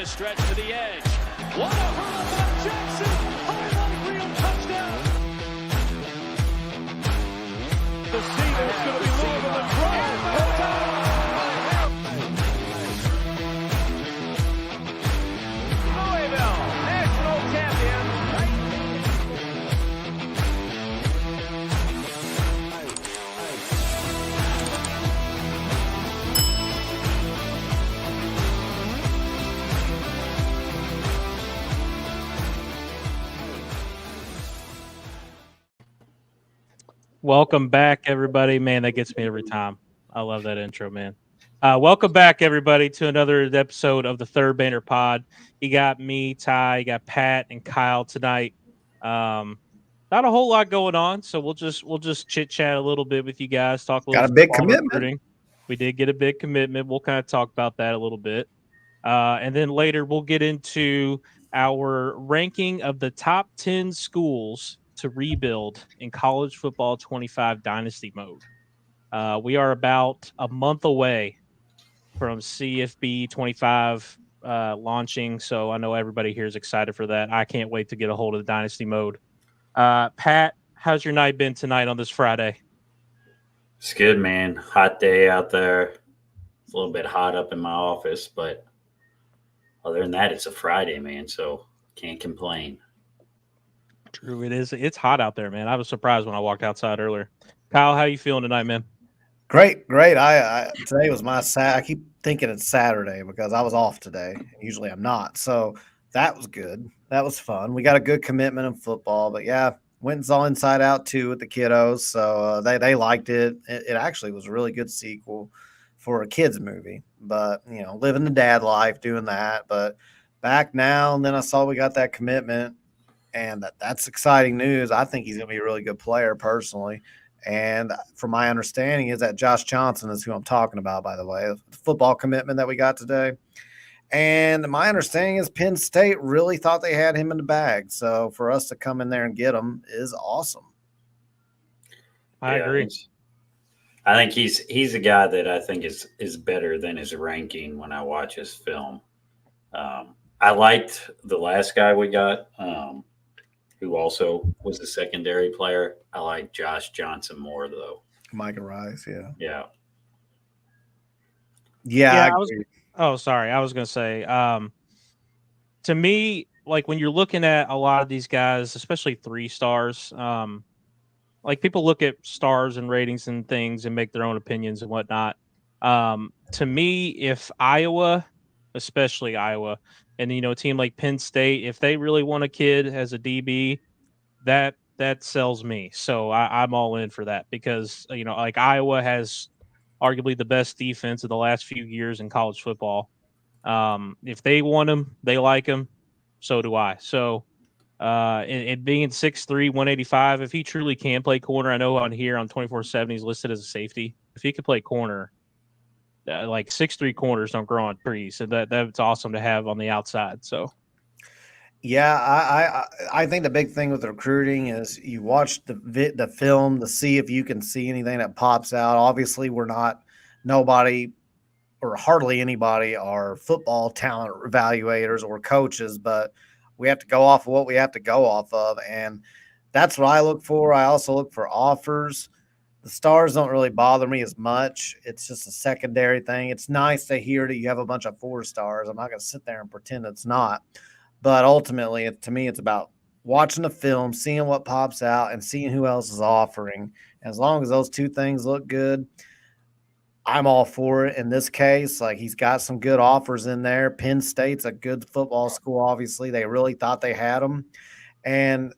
stretch to the edge. What a hurl by Jackson! Highlight reel touchdown! The Cedars going to be Louisville in front. Louisville, national champion. Welcome back, everybody. Man, that gets me every time. I love that intro, man. Welcome back, everybody, to another episode of the Third Banner Pod. You got me, Ty, you got Pat, and Kyle tonight. Not a whole lot going on, so we'll just chit chat a little bit with you guys. Talk a little. Got a big commitment. Recruiting. We did get a big commitment. We'll kind of talk about that a little bit, and then later we'll get into our ranking of the top 10 schools to rebuild in college football 25 Dynasty Mode. We are about a month away from CFB25 launching, so I know everybody here is excited for that. I can't wait to get a hold of the Dynasty Mode. Pat, how's your night been tonight on this Friday? It's good, man. Hot day out there. It's a little bit hot up in my office, but other than that, it's a Friday, man, so can't complain. True, it is. It's hot out there, man. I was surprised when I walked outside earlier. Kyle, how you feeling tonight, man? Great. I today was my I keep thinking it's Saturday because I was off today. Usually I'm not. So that was good. That was fun. We got a good commitment in football, but yeah, went and saw Inside Out 2 with the kiddos. So they liked it. It actually was a really good sequel for a kids movie, but you know, living the dad life, doing that, but back now. And then I saw we got that commitment. And that's exciting news. I think he's going to be a really good player personally. And from my understanding is that Josh Johnson is who I'm talking about, by the way, the football commitment that we got today. And my understanding is Penn State really thought they had him in the bag. So for us to come in there and get him is awesome. I agree. I think he's a guy that I think is better than his ranking when I watch his film. I liked the last guy we got. Who also was a secondary player. I like Josh Johnson more, though. Micah Rice, yeah. Yeah. Sorry. I was going to say, to me, like when you're looking at a lot of these guys, especially 3 stars, like people look at stars and ratings and things and make their own opinions and whatnot. To me, if Iowa, especially Iowa, and, you know, a team like Penn State, if they really want a kid as a DB, that sells me. So I'm all in for that because, you know, like Iowa has arguably the best defense of the last few years in college football. If they want him, they like him. So do I. So it being 6'3", 185, if he truly can play corner, I know on here on 24/7 he's listed as a safety. If he could play corner, like 6'3" corners don't grow on trees, so that's awesome to have on the outside. So, yeah, I think the big thing with recruiting is you watch the film to see if you can see anything that pops out. Obviously, nobody or hardly anybody are football talent evaluators or coaches, but we have to go off of what we have to go off of, and that's what I look for. I also look for offers. The stars don't really bother me as much. It's just a secondary thing. It's nice to hear that you have a bunch of 4 stars. I'm not going to sit there and pretend it's not. But ultimately, to me, it's about watching the film, seeing what pops out, and seeing who else is offering. As long as those 2 things look good, I'm all for it. In this case, like he's got some good offers in there. Penn State's a good football school, obviously. They really thought they had him. And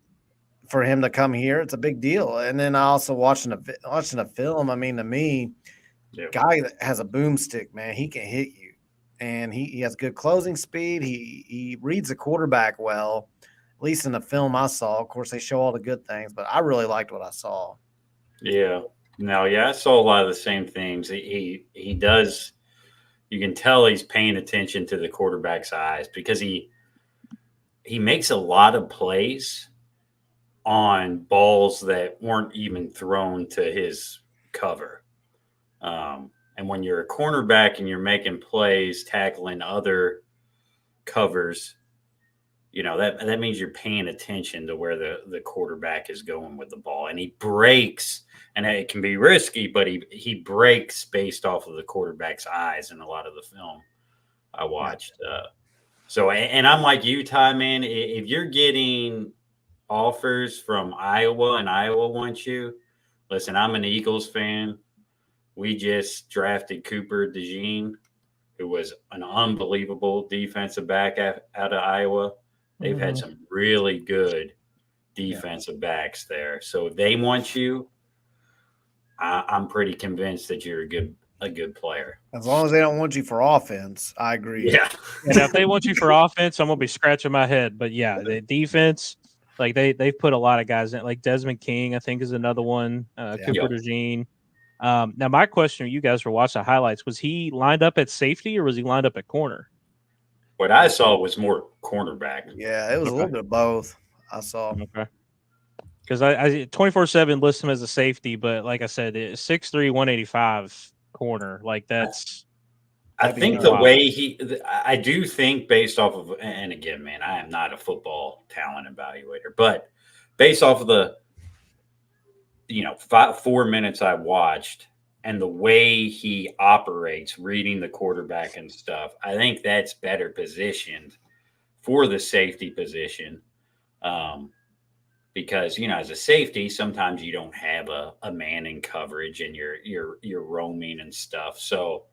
for him to come here, it's a big deal. And then I also watching the film. I mean, to me, guy that has a boomstick, man, he can hit you, and he has good closing speed. He reads the quarterback well, at least in the film I saw. Of course, they show all the good things, but I really liked what I saw. Yeah, I saw a lot of the same things. He does. You can tell he's paying attention to the quarterback's eyes because he makes a lot of plays on balls that weren't even thrown to his cover. And when you're a cornerback and you're making plays, tackling other covers, that means you're paying attention to where the quarterback is going with the ball, and he breaks, and it can be risky, but he breaks based off of the quarterback's eyes in a lot of the film I watched. So, and I'm like you, Ty, man, if you're getting offers from Iowa and Iowa wants you, listen, I'm an Eagles fan. We just drafted Cooper DeJean, who was an unbelievable defensive back out of Iowa. They've had some really good defensive backs there. So if they want you, I'm pretty convinced that you're a good player. As long as they don't want you for offense, I agree. Yeah. Yeah, if they want you for offense, I'm gonna be scratching my head. But yeah, the defense, like they've put a lot of guys in. Like Desmond King, I think, is another one. Cooper DeJean. Now, my question: you guys were watching the highlights. Was he lined up at safety or was he lined up at corner? What I saw was more cornerback. Yeah, it was a little bit of both. I saw. Okay. Because I 24/7 list him as a safety, but like I said, 6'3", 185 corner. Like that's. I think the way I do think based off of, and again, man, I am not a football talent evaluator, but based off of the, 4 minutes I watched and the way he operates, reading the quarterback and stuff, I think that's better positioned for the safety position. Because, as a safety, sometimes you don't have a man in coverage and you're roaming and stuff. So,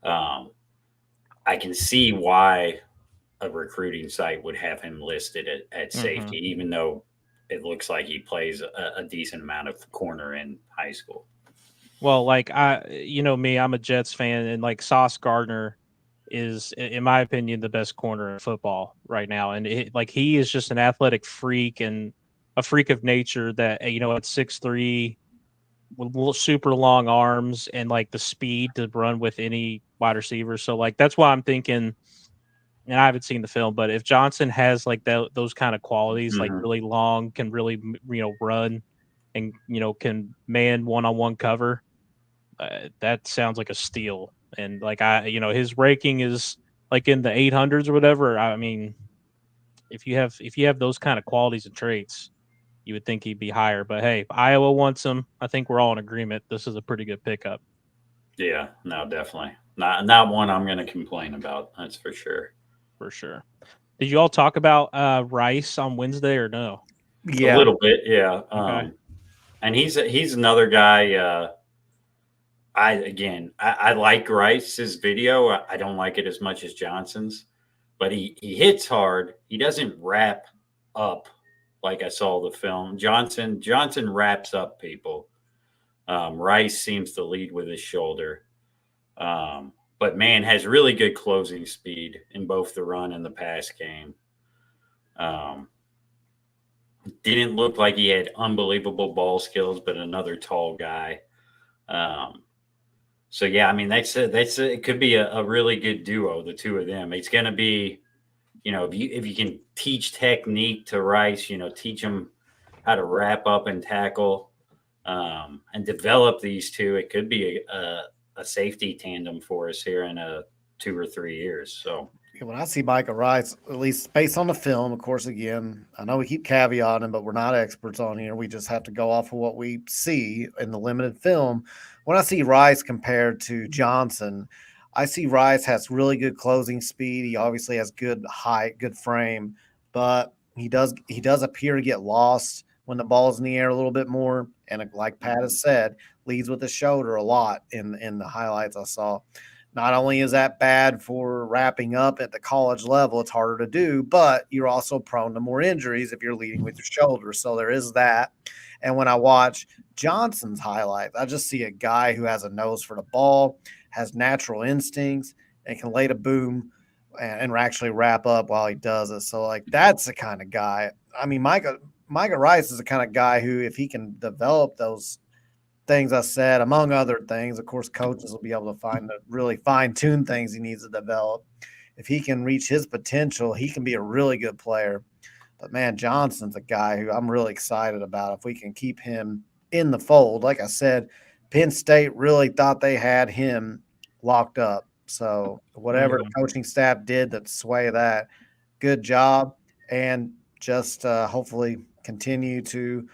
I can see why a recruiting site would have him listed at safety, even though it looks like he plays a decent amount of corner in high school. Well, like me, I'm a Jets fan, and like Sauce Gardner is, in my opinion, the best corner in football right now. And he is just an athletic freak and a freak of nature that, at 6'3", with super long arms and like the speed to run with any wide receiver. So like that's why I'm thinking, and I haven't seen the film, but if Johnson has like those kind of qualities, like really long, can really run, and can man one-on-one cover, that sounds like a steal. And like his ranking is like in the 800s or whatever. I mean, if you have those kind of qualities and traits, you would think he'd be higher. But hey, Iowa wants him. I think we're all in agreement. This is a pretty good pickup. Yeah, no, definitely. Not one I'm going to complain about. That's for sure. For sure. Did you all talk about Rice on Wednesday or no? Yeah, a little bit. Yeah. Okay. And he's another guy. I like Rice's video. I don't like it as much as Johnson's, but he hits hard. He doesn't wrap up like I saw the film. Johnson wraps up people. Rice seems to lead with his shoulder. But man, has really good closing speed in both the run and the pass game. Didn't look like he had unbelievable ball skills, but another tall guy. So yeah, I mean it could be a really good duo, the two of them. It's going to be, if you can teach technique to Rice, teach him how to wrap up and tackle, and develop these two, it could be a safety tandem for us here in 2 or 3 years. So when I see Micah Rice, at least based on the film, of course, again, I know we keep caveating, but we're not experts on here. We just have to go off of what we see in the limited film. When I see Rice compared to Johnson, I see Rice has really good closing speed. He obviously has good height, good frame, but he does appear to get lost when the ball's in the air a little bit more. And like Pat has said, leads with the shoulder a lot in the highlights I saw. Not only is that bad for wrapping up at the college level, it's harder to do, but you're also prone to more injuries if you're leading with your shoulder. So there is that. And when I watch Johnson's highlights, I just see a guy who has a nose for the ball, has natural instincts, and can lay the boom and actually wrap up while he does it. So, like, that's the kind of guy. I mean, Micah Rice is the kind of guy who, if he can develop those things I said, among other things, of course, coaches will be able to really fine-tune things he needs to develop. If he can reach his potential, he can be a really good player. But, man, Johnson's a guy who I'm really excited about if we can keep him in the fold. Like I said, Penn State really thought they had him locked up. So whatever the coaching staff did to sway that, good job. And just hopefully continue to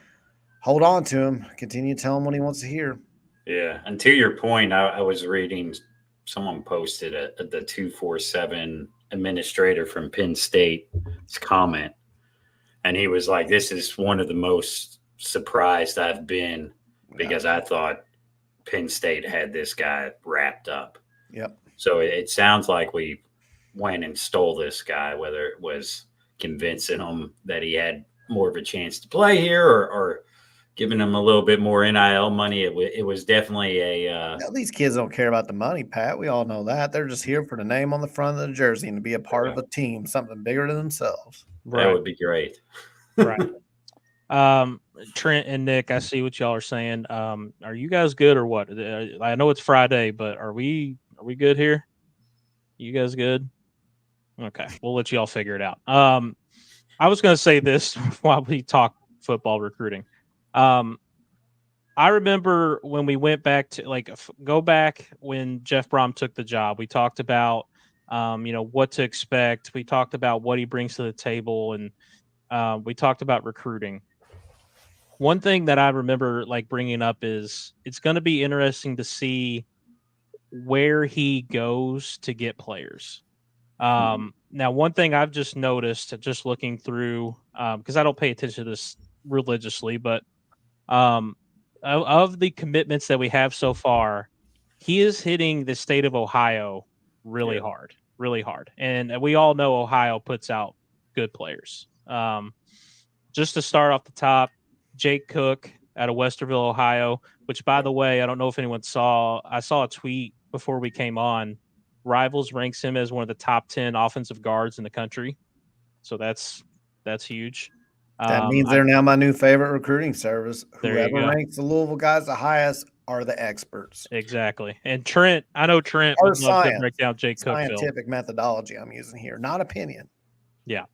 hold on to him, continue to tell him what he wants to hear. Yeah. And to your point, I was reading someone posted the 247 administrator from Penn State's comment. And he was like, this is one of the most surprised I've been because I thought Penn State had this guy wrapped up. Yep. So it sounds like we went and stole this guy, whether it was convincing him that he had more of a chance to play here or giving him a little bit more NIL money. It was definitely a these kids don't care about the money, Pat. We all know that. They're just here for the name on the front of the jersey and to be a part of a team, something bigger than themselves. Right. That would be great. Right. Trent and Nick, I see what y'all are saying. Are you guys good or what? I know it's Friday, but are we good here? You guys good? Okay, we'll let y'all figure it out. I was going to say this while we talk football recruiting. I remember when we went back to go back when Jeff Brom took the job, we talked about, what to expect. We talked about what he brings to the table, and we talked about recruiting. One thing that I remember bringing up is it's going to be interesting to see where he goes to get players. Now, one thing I've just noticed, just looking through, because I don't pay attention to this religiously, but of the commitments that we have so far, he is hitting the state of Ohio really hard. And we all know Ohio puts out good players. Just to start off the top, Jake Cook out of Westerville, Ohio, which, by the way, I don't know if anyone saw. I saw a tweet before we came on. Rivals ranks him as one of the top 10 offensive guards in the country. So that's huge. That means they're now my new favorite recruiting service. Whoever ranks the Louisville guys the highest are the experts. Exactly. And Trent, I know Trent would love to break down Jake Cook. Scientific methodology I'm using here, not opinion. Yeah.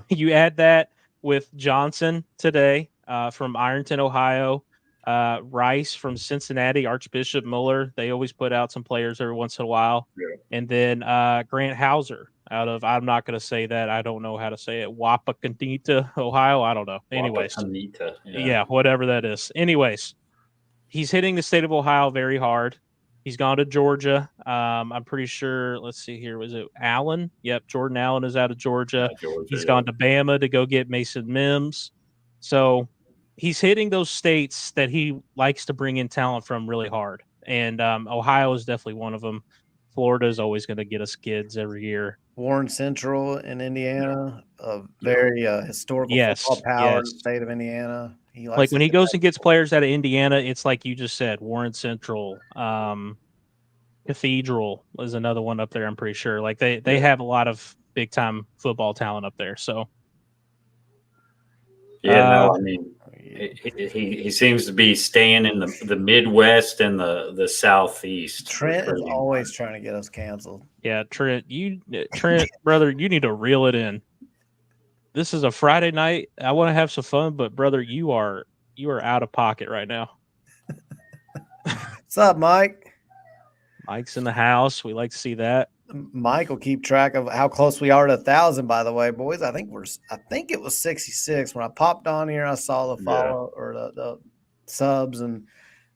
You add that with Johnson today from Ironton, Ohio, Rice from Cincinnati, Archbishop Muller. They always put out some players every once in a while. Yeah. And then Grant Hauser out of, I'm not going to say that. I don't know how to say it. Wapakoneta, Ohio. I don't know. Anyways. Yeah, whatever that is. Anyways, he's hitting the state of Ohio very hard. He's gone to Georgia. I'm pretty sure, let's see here. Was it Allen? Yep, Jordan Allen is out of Georgia. He's gone to Bama to go get Mason Mims. So he's hitting those states that he likes to bring in talent from really hard. And Ohio is definitely one of them. Florida is always going to get us kids every year. Warren Central in Indiana, a very historical football power in the state of Indiana. When he goes and gets players out of Indiana, it's like you just said, Warren Central, Cathedral is another one up there, I'm pretty sure. They have a lot of big-time football talent up there. So, he seems to be staying in the Midwest and the Southeast. Trent is always trying to get us canceled. Yeah, Trent, brother, you need to reel it in. This is a Friday night. I want to have some fun, but brother, you are out of pocket right now. What's up, Mike? Mike's in the house. We like to see that. Mike will keep track of how close we are to 1,000. By the way, boys, I think it was 66 when I popped on here. I saw the follow or the subs, and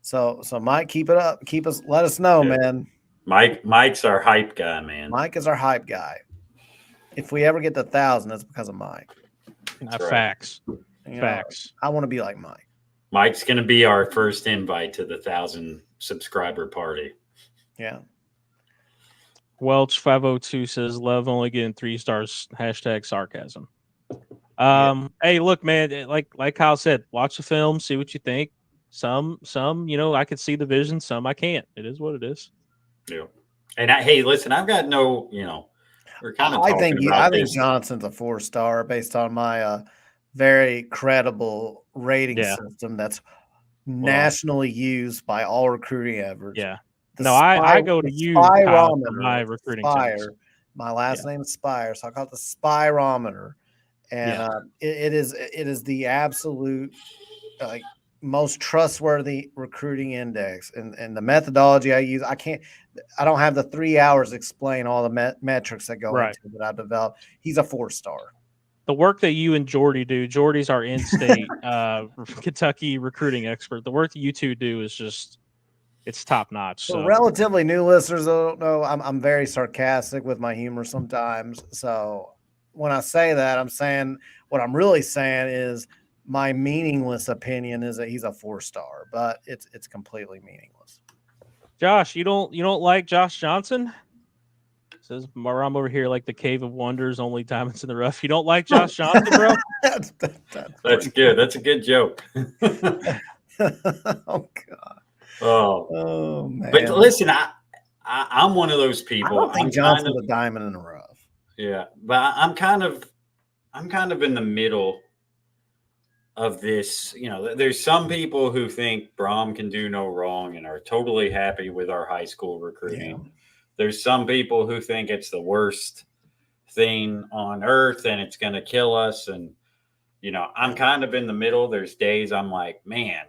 so Mike, keep it up. Let us know, man. Mike's our hype guy, man. Mike is our hype guy. If we ever get to 1,000, that's because of Mike. Facts. Facts. I want to be like Mike. Mike's going to be our first invite to the 1,000 subscriber party. Yeah. Welch 502 says, "Love only getting 3 stars." #sarcasm. Hey, look, man. Like Kyle said, watch the film, see what you think. Some, I can see the vision. Some I can't. It is what it is. Yeah. And hey, listen, I've got no, we're kind of. I think Johnson's a 4-star based on my very credible rating system that's nationally used by all recruiting efforts. Yeah. I go to you, Kyle, for my recruiting Spire. My last name is Spire, so I call it the Spirometer, and it is the absolute most trustworthy recruiting index, and the methodology I use, I don't have the 3 hours to explain all the metrics that go Right. into that I've developed. He's a 4-star. The work that you and Jordy do, Jordy's our in-state Kentucky recruiting expert. The work that you two do is just, it's top notch. For So relatively new listeners that don't know, I'm very sarcastic with my humor sometimes. So when I say that, I'm saying what I'm really saying is my meaningless opinion is that he's a 4-star, but it's completely meaningless. Josh, you don't like Josh Johnson? Says I'm over here like the Cave of Wonders, only diamonds in the rough. You don't like Josh Johnson, bro? That's good. That's a good joke. Oh God. Oh man. But listen, I'm one of those people. I don't think Johnson's a diamond in the rough. Yeah, but I'm kind of in the middle of this. You know, there's some people who think Brom can do no wrong and are totally happy with our high school recruiting. Yeah. There's some people who think it's the worst thing on earth and it's going to kill us. And, you know, I'm kind of in the middle. There's days I'm like, man,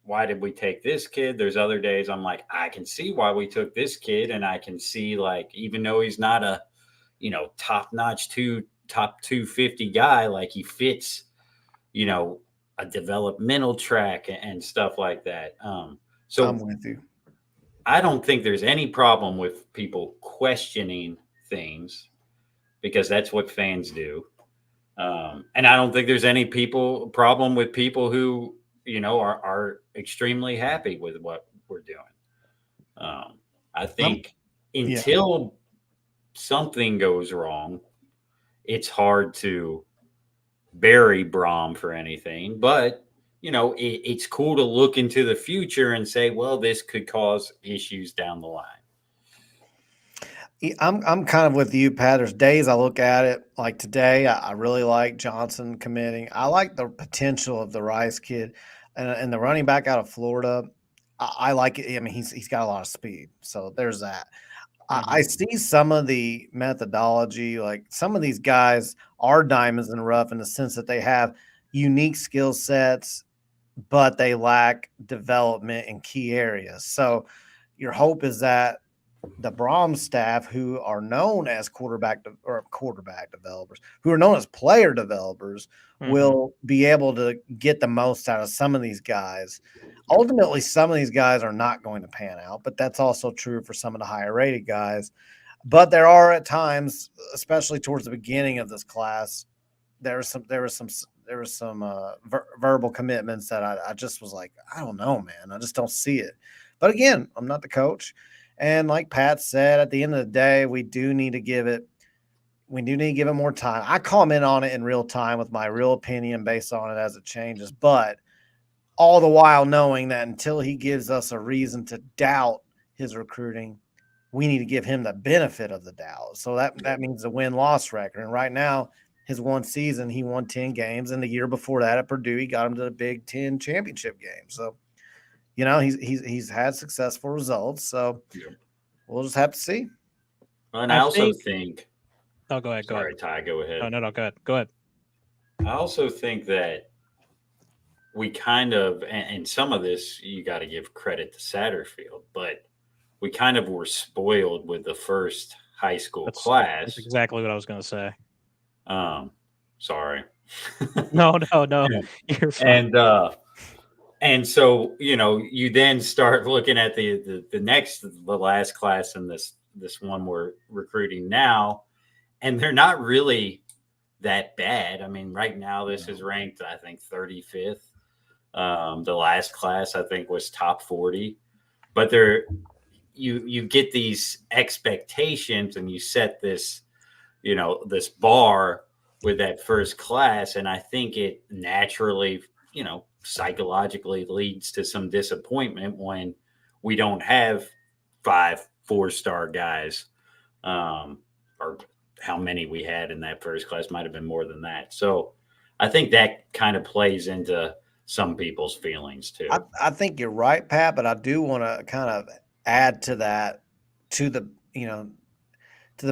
why did we take this kid? There's other days I'm like, I can see why we took this kid. And I can see, like, even though he's not a, you know, top-notch top 250 guy, like he fits, you know, a developmental track and stuff like that. So I'm with you. I don't think there's any problem with people questioning things because that's what fans do. And I don't think there's any problem with people who, you know, are extremely happy with what we're doing. I think until something goes wrong, it's hard to bury Brom for anything, but you know, it's cool to look into the future and say, well, this could cause issues down the line. I'm kind of with you, Pat. There's days I look at it like today. I really like Johnson committing. I like the potential of the Rice kid and the running back out of Florida. I like it. I mean, he's got a lot of speed, so there's that. Mm-hmm. I see some of the methodology, like some of these guys are diamonds in the rough in the sense that they have unique skill sets, but they lack development in key areas. So your hope is that the Brom staff, who are known as quarterback developers, who are known as player developers, will be able to get the most out of some of these guys. Ultimately, some of these guys are not going to pan out, but that's also true for some of the higher rated guys. But there are at times, especially towards the beginning of this class, there was some verbal commitments that I just was like, I don't know, man. I just don't see it. But again, I'm not the coach. And like Pat said, at the end of the day, we do need to give it more time. I comment on it in real time with my real opinion based on it as it changes. But all the while knowing that until he gives us a reason to doubt his recruiting, we need to give him the benefit of the doubt. So that means the win-loss record. And right now, his one season, he won 10 games. And the year before that at Purdue, he got him to the Big Ten championship game. So, you know, he's had successful results. So we'll just have to see. And I also think – oh, go ahead. Go ahead. Ty, go ahead. No, go ahead. Go ahead. I also think that we kind of – and some of this you got to give credit to Satterfield, but we kind of were spoiled with the first high school class. That's exactly what I was going to say. Sorry. No. You're fine. And so, you know, you then start looking at the last class in this one we're recruiting now, and they're not really that bad. I mean, right now this is ranked, I think, 35th. The last class, I think, was top 40. But you get these expectations and you set this, you know, this bar with that first class, and I think it naturally, you know, psychologically leads to some disappointment when we don't have 5 4-star guys, or how many we had in that first class might have been more than that. So I think that kind of plays into some people's feelings too. I think you're right, Pat, but I do want to kind of add to that, to the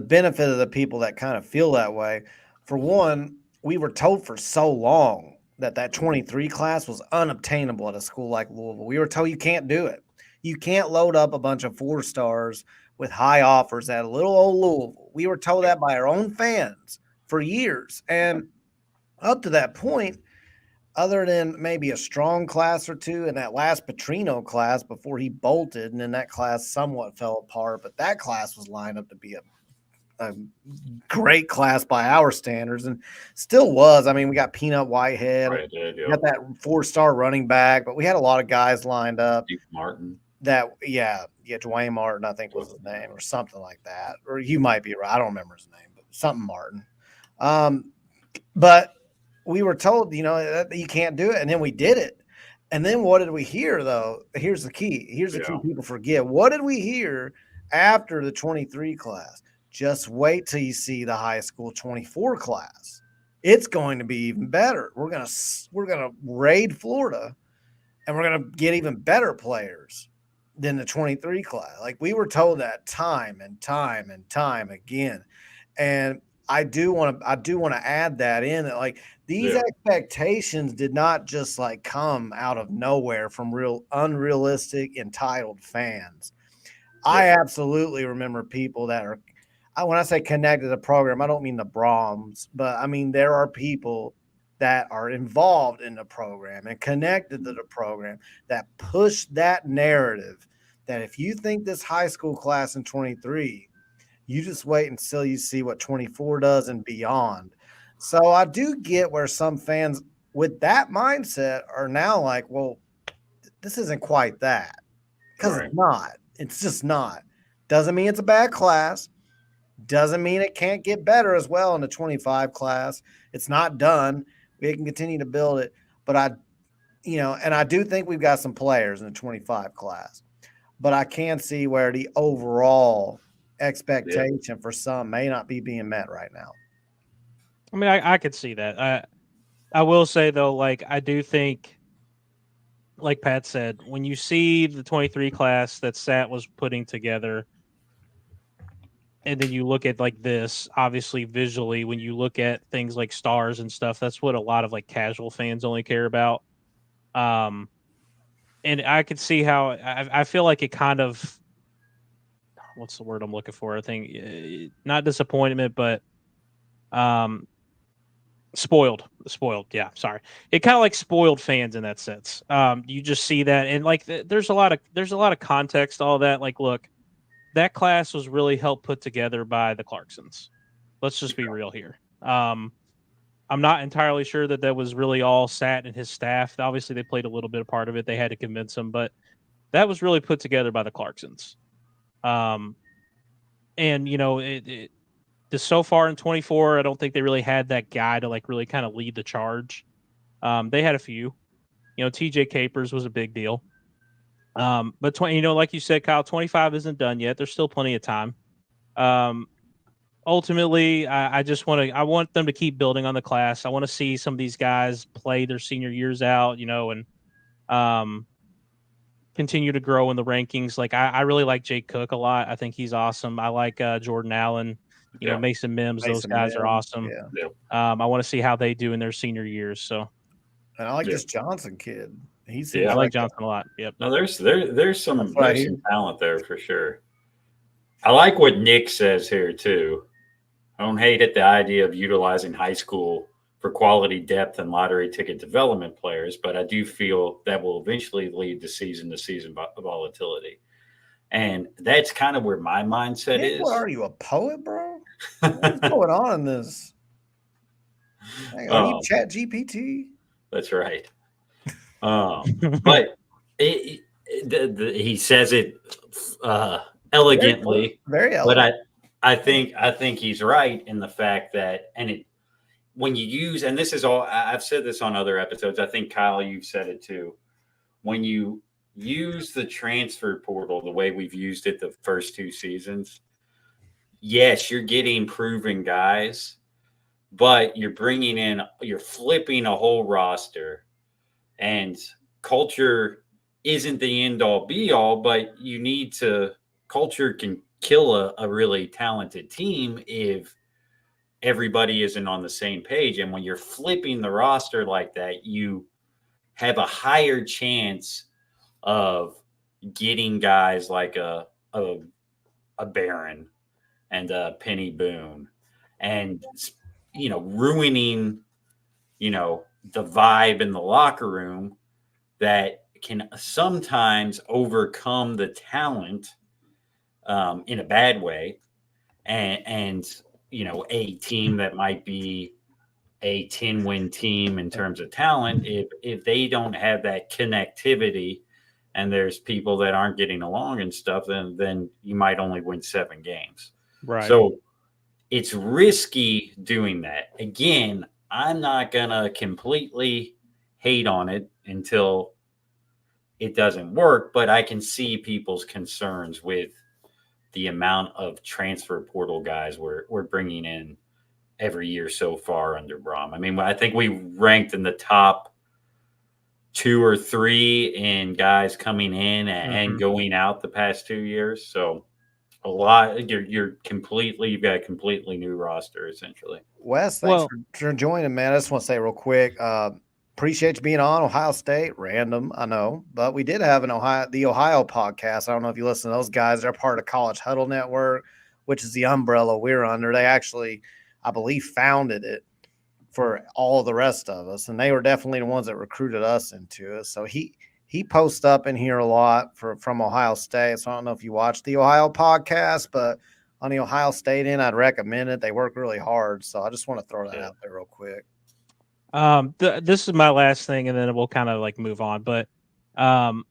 benefit of the people that kind of feel that way. For one, we were told for so long that 23 class was unobtainable at a school like Louisville. We were told you can't do it. You can't load up a bunch of 4-stars with high offers at a little old Louisville. We were told that by our own fans for years. And up to that point, other than maybe a strong class or two in that last Petrino class before he bolted, and then that class somewhat fell apart, but that class was lined up to be a great class by our standards and still was. I mean, we got Peanut Whitehead, got that 4-star running back, but we had a lot of guys lined up. Duke Martin. Dwayne Martin, I think was his name or something like that. Or you might be right. I don't remember his name, but something Martin. But we were told, that you can't do it. And then we did it. And then what did we hear, though? Here's the key. Here's the key people forget. What did we hear after the 23 class? Just wait till you see the high school 24 class. It's going to be even better. We're gonna raid Florida, and we're gonna get even better players than the 23 class. Like, we were told that time and time and time again. And I do want to add that in, that like these expectations did not just like come out of nowhere from real unrealistic entitled fans. I absolutely remember people that are, when I say connected to the program, I don't mean the Brahms, but I mean there are people that are involved in the program and connected to the program that push that narrative that if you think this high school class in 23, you just wait until you see what 24 does and beyond. So I do get where some fans with that mindset are now like, well, this isn't quite that, because it's not. It's just not. Doesn't mean it's a bad class. Doesn't mean it can't get better as well in the 25 class. It's not done. We can continue to build it. But I do think we've got some players in the 25 class. But I can see where the overall expectation for some may not be being met right now. I mean, I could see that. I will say, though, like, I do think, like Pat said, when you see the 23 class that Sat was putting together, and then you look at like this, obviously visually, when you look at things like stars and stuff, that's what a lot of like casual fans only care about. And I could see how I feel like it kind of, what's the word I'm looking for? I think not disappointment, but spoiled. Yeah, sorry. It kind of like spoiled fans in that sense. You just see that, and like there's a lot of context to all that. Like, look, that class was really helped put together by the Clarksons. Let's just be real here. I'm not entirely sure that was really all Sat and his staff. Obviously, they played a little bit of part of it. They had to convince them, but that was really put together by the Clarksons. And so far in 24, I don't think they really had that guy to like really kind of lead the charge. They had a few. TJ Capers was a big deal. But like you said, Kyle, 25 isn't done yet. There's still plenty of time. Ultimately, I want them to keep building on the class. I want to see some of these guys play their senior years out, and continue to grow in the rankings. Like I really like Jake Cook a lot. I think he's awesome. I like Jordan Allen, Mason Mims. Those guys are awesome. Yeah. Yeah. I want to see how they do in their senior years. So, and I like this Johnson kid. I like Johnson a lot. Yep. No, there's some talent there for sure. I like what Nick says here too. I don't hate the idea of utilizing high school for quality depth and lottery ticket development players, but I do feel that will eventually lead to season volatility. And that's kind of where my mindset is. What are you, a poet, bro? What's going on in this? Are you Chat GPT? That's right. But he says it elegantly, very elegant. But I think he's right in the fact that, when you use, and this is all, I've said this on other episodes. I think Kyle, you've said it too. When you use the transfer portal the way we've used it the first 2 seasons, yes, you're getting proven guys, but you're flipping a whole roster. And culture isn't the end all be all, but culture can kill a really talented team if everybody isn't on the same page. And when you're flipping the roster like that, you have a higher chance of getting guys like a Barron and a Penny Boone and, ruining, the vibe in the locker room that can sometimes overcome the talent in a bad way. And a team that might be a 10-win team in terms of talent, if they don't have that connectivity and there's people that aren't getting along and stuff, then you might only win 7 games. Right. So it's risky doing that. Again, I'm not going to completely hate on it until it doesn't work, but I can see people's concerns with the amount of transfer portal guys we're bringing in every year so far under Brom. I mean, I think we ranked in the top 2 or 3 in guys coming in and going out the past 2 years. So a lot, you've got a completely new roster essentially. Wes, thanks for joining, man. I just want to say real quick, appreciate you being on Ohio State. Random, I know, but we did have the Ohio podcast. I don't know if you listen to those guys. They're part of College Huddle Network, which is the umbrella we're under. They actually, I believe, founded it for all the rest of us, and they were definitely the ones that recruited us into it. So he posts up in here a lot from Ohio State. So I don't know if you watch the Ohio podcast, but on the Ohio State end, I'd recommend it. They work really hard. So I just want to throw that out there real quick. This is my last thing, and then we'll kind of like move on. But I'm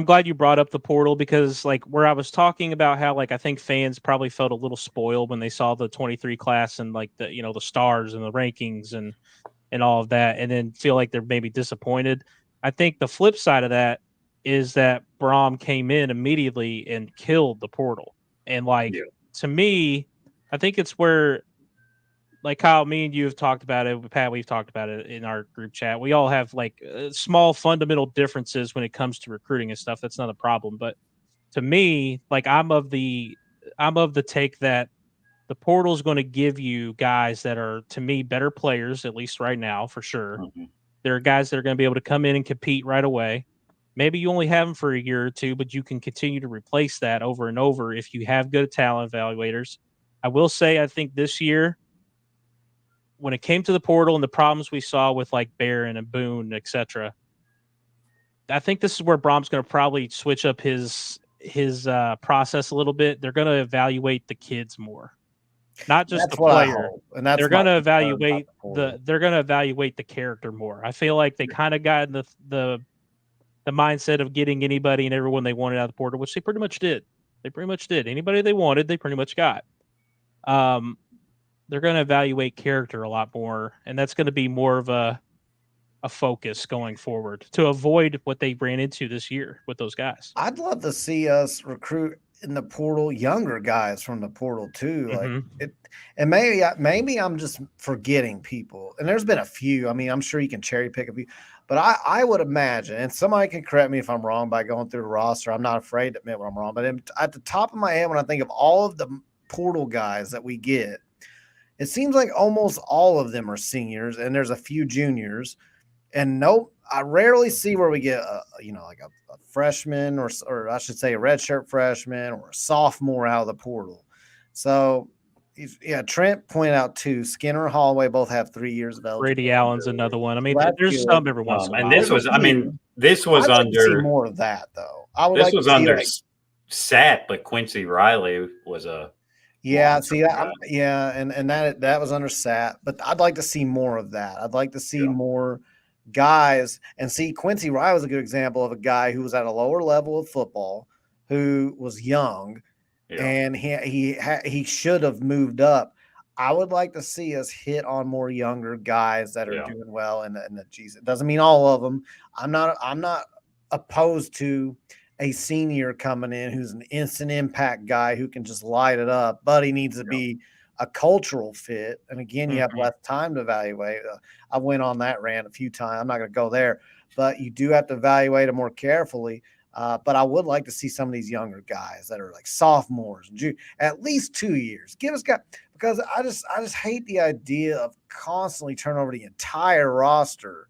glad you brought up the portal, because like where I was talking about how like I think fans probably felt a little spoiled when they saw the 23 class and like the the stars and the rankings and all of that, and then feel like they're maybe disappointed. I think the flip side of that is that Brom came in immediately and killed the portal. And like to me, I think it's where, like Kyle, me and you have talked about it. Pat, we've talked about it in our group chat. We all have like small fundamental differences when it comes to recruiting and stuff. That's not a problem. But to me, like I'm of the take that the portal is going to give you guys that are, to me, better players, at least right now, for sure. Mm-hmm. There are guys that are going to be able to come in and compete right away. Maybe you only have them for a year or two, but you can continue to replace that over and over if you have good talent evaluators. I will say, I think this year, when it came to the portal and the problems we saw with like Barron and Boone, etc., I think this is where Brom's going to probably switch up his process a little bit. They're going to evaluate the kids more, not just the player. And that's they're going to evaluate they're going to evaluate the character more. I feel like they kind of got in the mindset of getting anybody and everyone they wanted out of the portal, which they pretty much did. Anybody they wanted, they pretty much got. They're going to evaluate character a lot more, and that's going to be more of a focus going forward to avoid what they ran into this year with those guys. I'd love to see us recruit in the portal younger guys from the portal too. Like and maybe I'm just forgetting people. And there's been a few. I mean, I'm sure you can cherry pick a few, but I would imagine, and somebody can correct me if I'm wrong by going through the roster. I'm not afraid to admit when I'm wrong, but at the top of my head, when I think of all of the portal guys that we get, it seems like almost all of them are seniors, and there's a few juniors. And I rarely see where we get like a freshman or I should say a redshirt freshman or a sophomore out of the portal. So Trent pointed out too. Skinner and Holloway both have 3 years of eligibility. Brady Allen's another one. I mean, there's some every once in a while. And this was I'd like under to see more of that though. under Sat, but Quincy Riley was a. Yeah, see that. And that was under Sat, but I'd like to see more of that. I'd like to see more guys, and see Quincy Riley was a good example of a guy who was at a lower level of football, who was young, and he should have moved up. I would like to see us hit on more younger guys that are doing well in the G's. It doesn't mean all of them. I'm not opposed to a senior coming in who's an instant impact guy who can just light it up, but he needs to be a cultural fit. And again, you have less time to evaluate. I went on that rant a few times. I'm not going to go there, but you do have to evaluate it more carefully. But I would like to see some of these younger guys that are like sophomores, at least 2 years. Give us guys because I just hate the idea of constantly turning over the entire roster.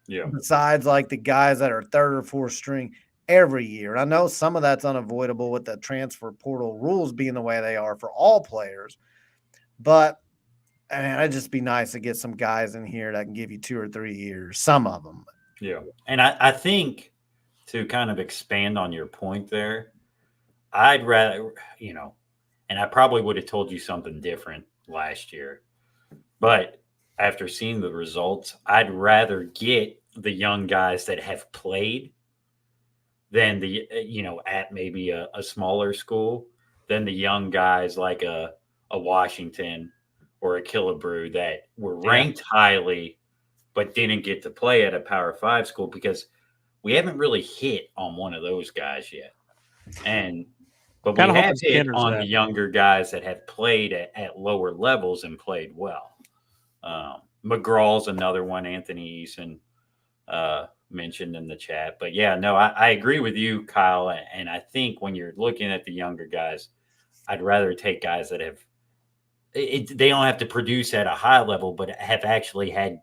Yeah. Besides like the guys that are third or fourth string every year. And I know some of that's unavoidable with the transfer portal rules being the way they are for all players. But I mean, it'd just be nice to get some guys in here that can give you 2 or 3 years, some of them. Yeah. And I think to kind of expand on your point there, I'd rather, and I probably would have told you something different last year, but after seeing the results, I'd rather get the young guys that have played than at maybe a smaller school than the young guys like a Washington or a Killebrew that were ranked highly but didn't get to play at a Power 5 school because we haven't really hit on one of those guys yet. But we have hit on the younger guys that have played at lower levels and played well. McGraw's another one, Anthony Eason mentioned in the chat. But yeah, no, I agree with you, Kyle. And I think when you're looking at the younger guys, I'd rather take guys that have they don't have to produce at a high level, but have actually had,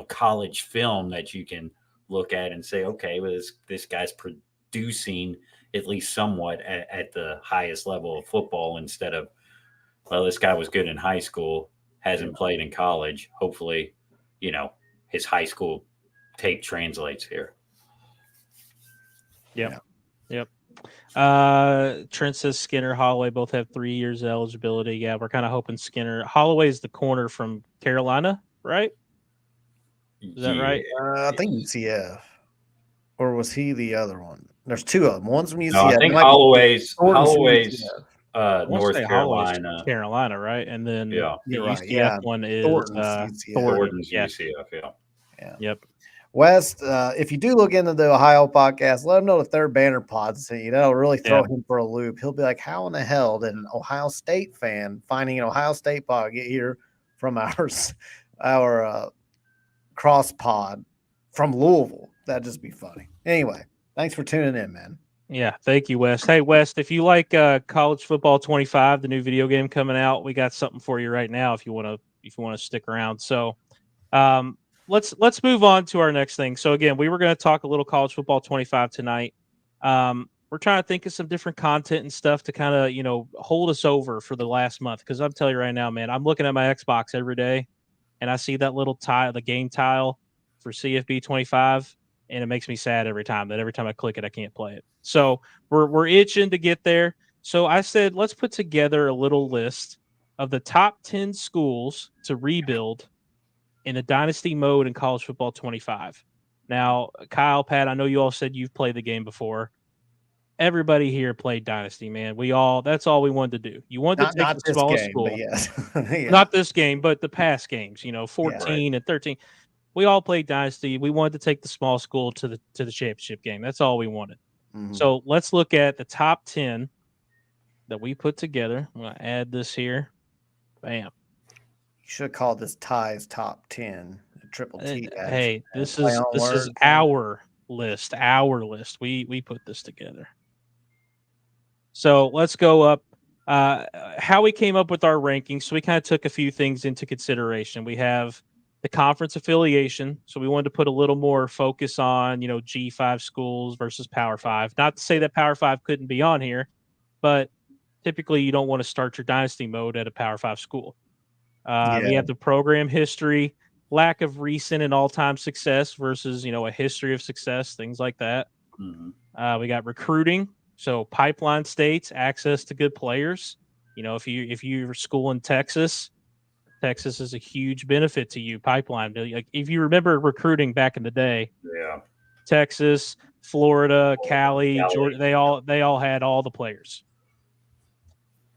college film that you can look at and say, okay, well, this guy's producing at least somewhat at the highest level of football instead of, well, this guy was good in high school, hasn't played in college. Hopefully, his high school tape translates here. Yep. Trent says Skinner, Holloway both have 3 years of eligibility. Yeah, we're kind of hoping Skinner. Holloway's the corner from Carolina, right? Is that right? I think UCF. Or was he the other one? There's 2 of them. One's from UCF. No, I think Holloway's North Carolina. Carolina, right? And then the UCF one is Thornton's UCF. Yeah. Yep. West, if you do look into the Ohio podcast, let him know the third banner pod sent you. That'll really throw him for a loop. He'll be like, how in the hell did an Ohio State fan finding an Ohio State pod get here from our cross pod from Louisville? That'd just be funny. Anyway, thanks for tuning in, man. Yeah, thank you, West. Hey, West, if you like College Football 25, the new video game coming out, we got something for you right now if you want to stick around. So, let's move on to our next thing. So again, we were going to talk a little College Football 25 tonight. We're trying to think of some different content and stuff to kind of, hold us over for the last month. Because I'm telling you right now, man, I'm looking at my Xbox every day, and I see that little tile, the game tile for CFB25, and it makes me sad every time I click it, I can't play it. So we're itching to get there. So I said, let's put together a little list of the top 10 schools to rebuild in a dynasty mode in College Football 25. Now, Kyle, Pat, I know you all said you've played the game before. Everybody here played dynasty, man. That's all we wanted to do. You wanted to take the smallest school. Yes. Not this game, but the past games, 14 and 13. We all played dynasty. We wanted to take the small school to the championship game. That's all we wanted. Mm-hmm. So let's look at the top 10 that we put together. I'm going to add this here. Bam. Should have called this Ty's top 10. Triple T. Hey, this is our list. Our list. We put this together. So let's go up. How we came up with our rankings. So we kind of took a few things into consideration. We have the conference affiliation. So we wanted to put a little more focus on, G5 schools versus Power 5. Not to say that Power 5 couldn't be on here, but typically you don't want to start your dynasty mode at a Power 5 school. We have the program history, lack of recent and all-time success versus, a history of success, things like that. Mm-hmm. We got recruiting. So pipeline states, access to good players. If you're school in Texas is a huge benefit to you. Pipeline. Like if you remember recruiting back in the day, Texas, Florida, Cali, Georgia, they all had all the players.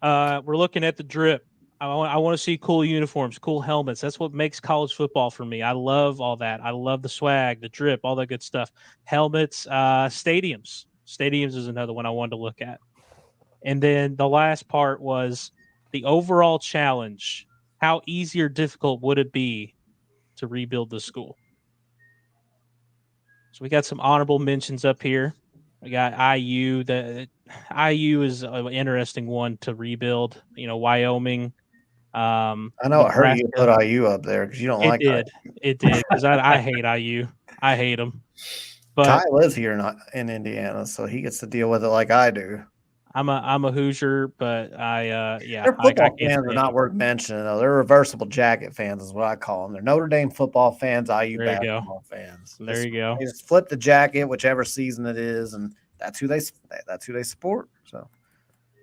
We're looking at the drip. I want to see cool uniforms, cool helmets. That's what makes college football for me. I love all that. I love the swag, the drip, all that good stuff. Helmets, stadiums. Stadiums is another one I wanted to look at. And then the last part was the overall challenge. How easy or difficult would it be to rebuild the school? So we got some honorable mentions up here. We got IU. IU is an interesting one to rebuild. Wyoming. I know it hurt you to Nebraska. put IU up there because you don't like It did because I hate IU. I hate them. But Ty lives here in Indiana, so he gets to deal with it like I do. I'm a Hoosier, but Their football fans are not worth mentioning, though. They're reversible jacket fans, is what I call them. They're Notre Dame football fans, IU basketball fans. There you go. They just flip the jacket, whichever season it is, and that's who they support. So,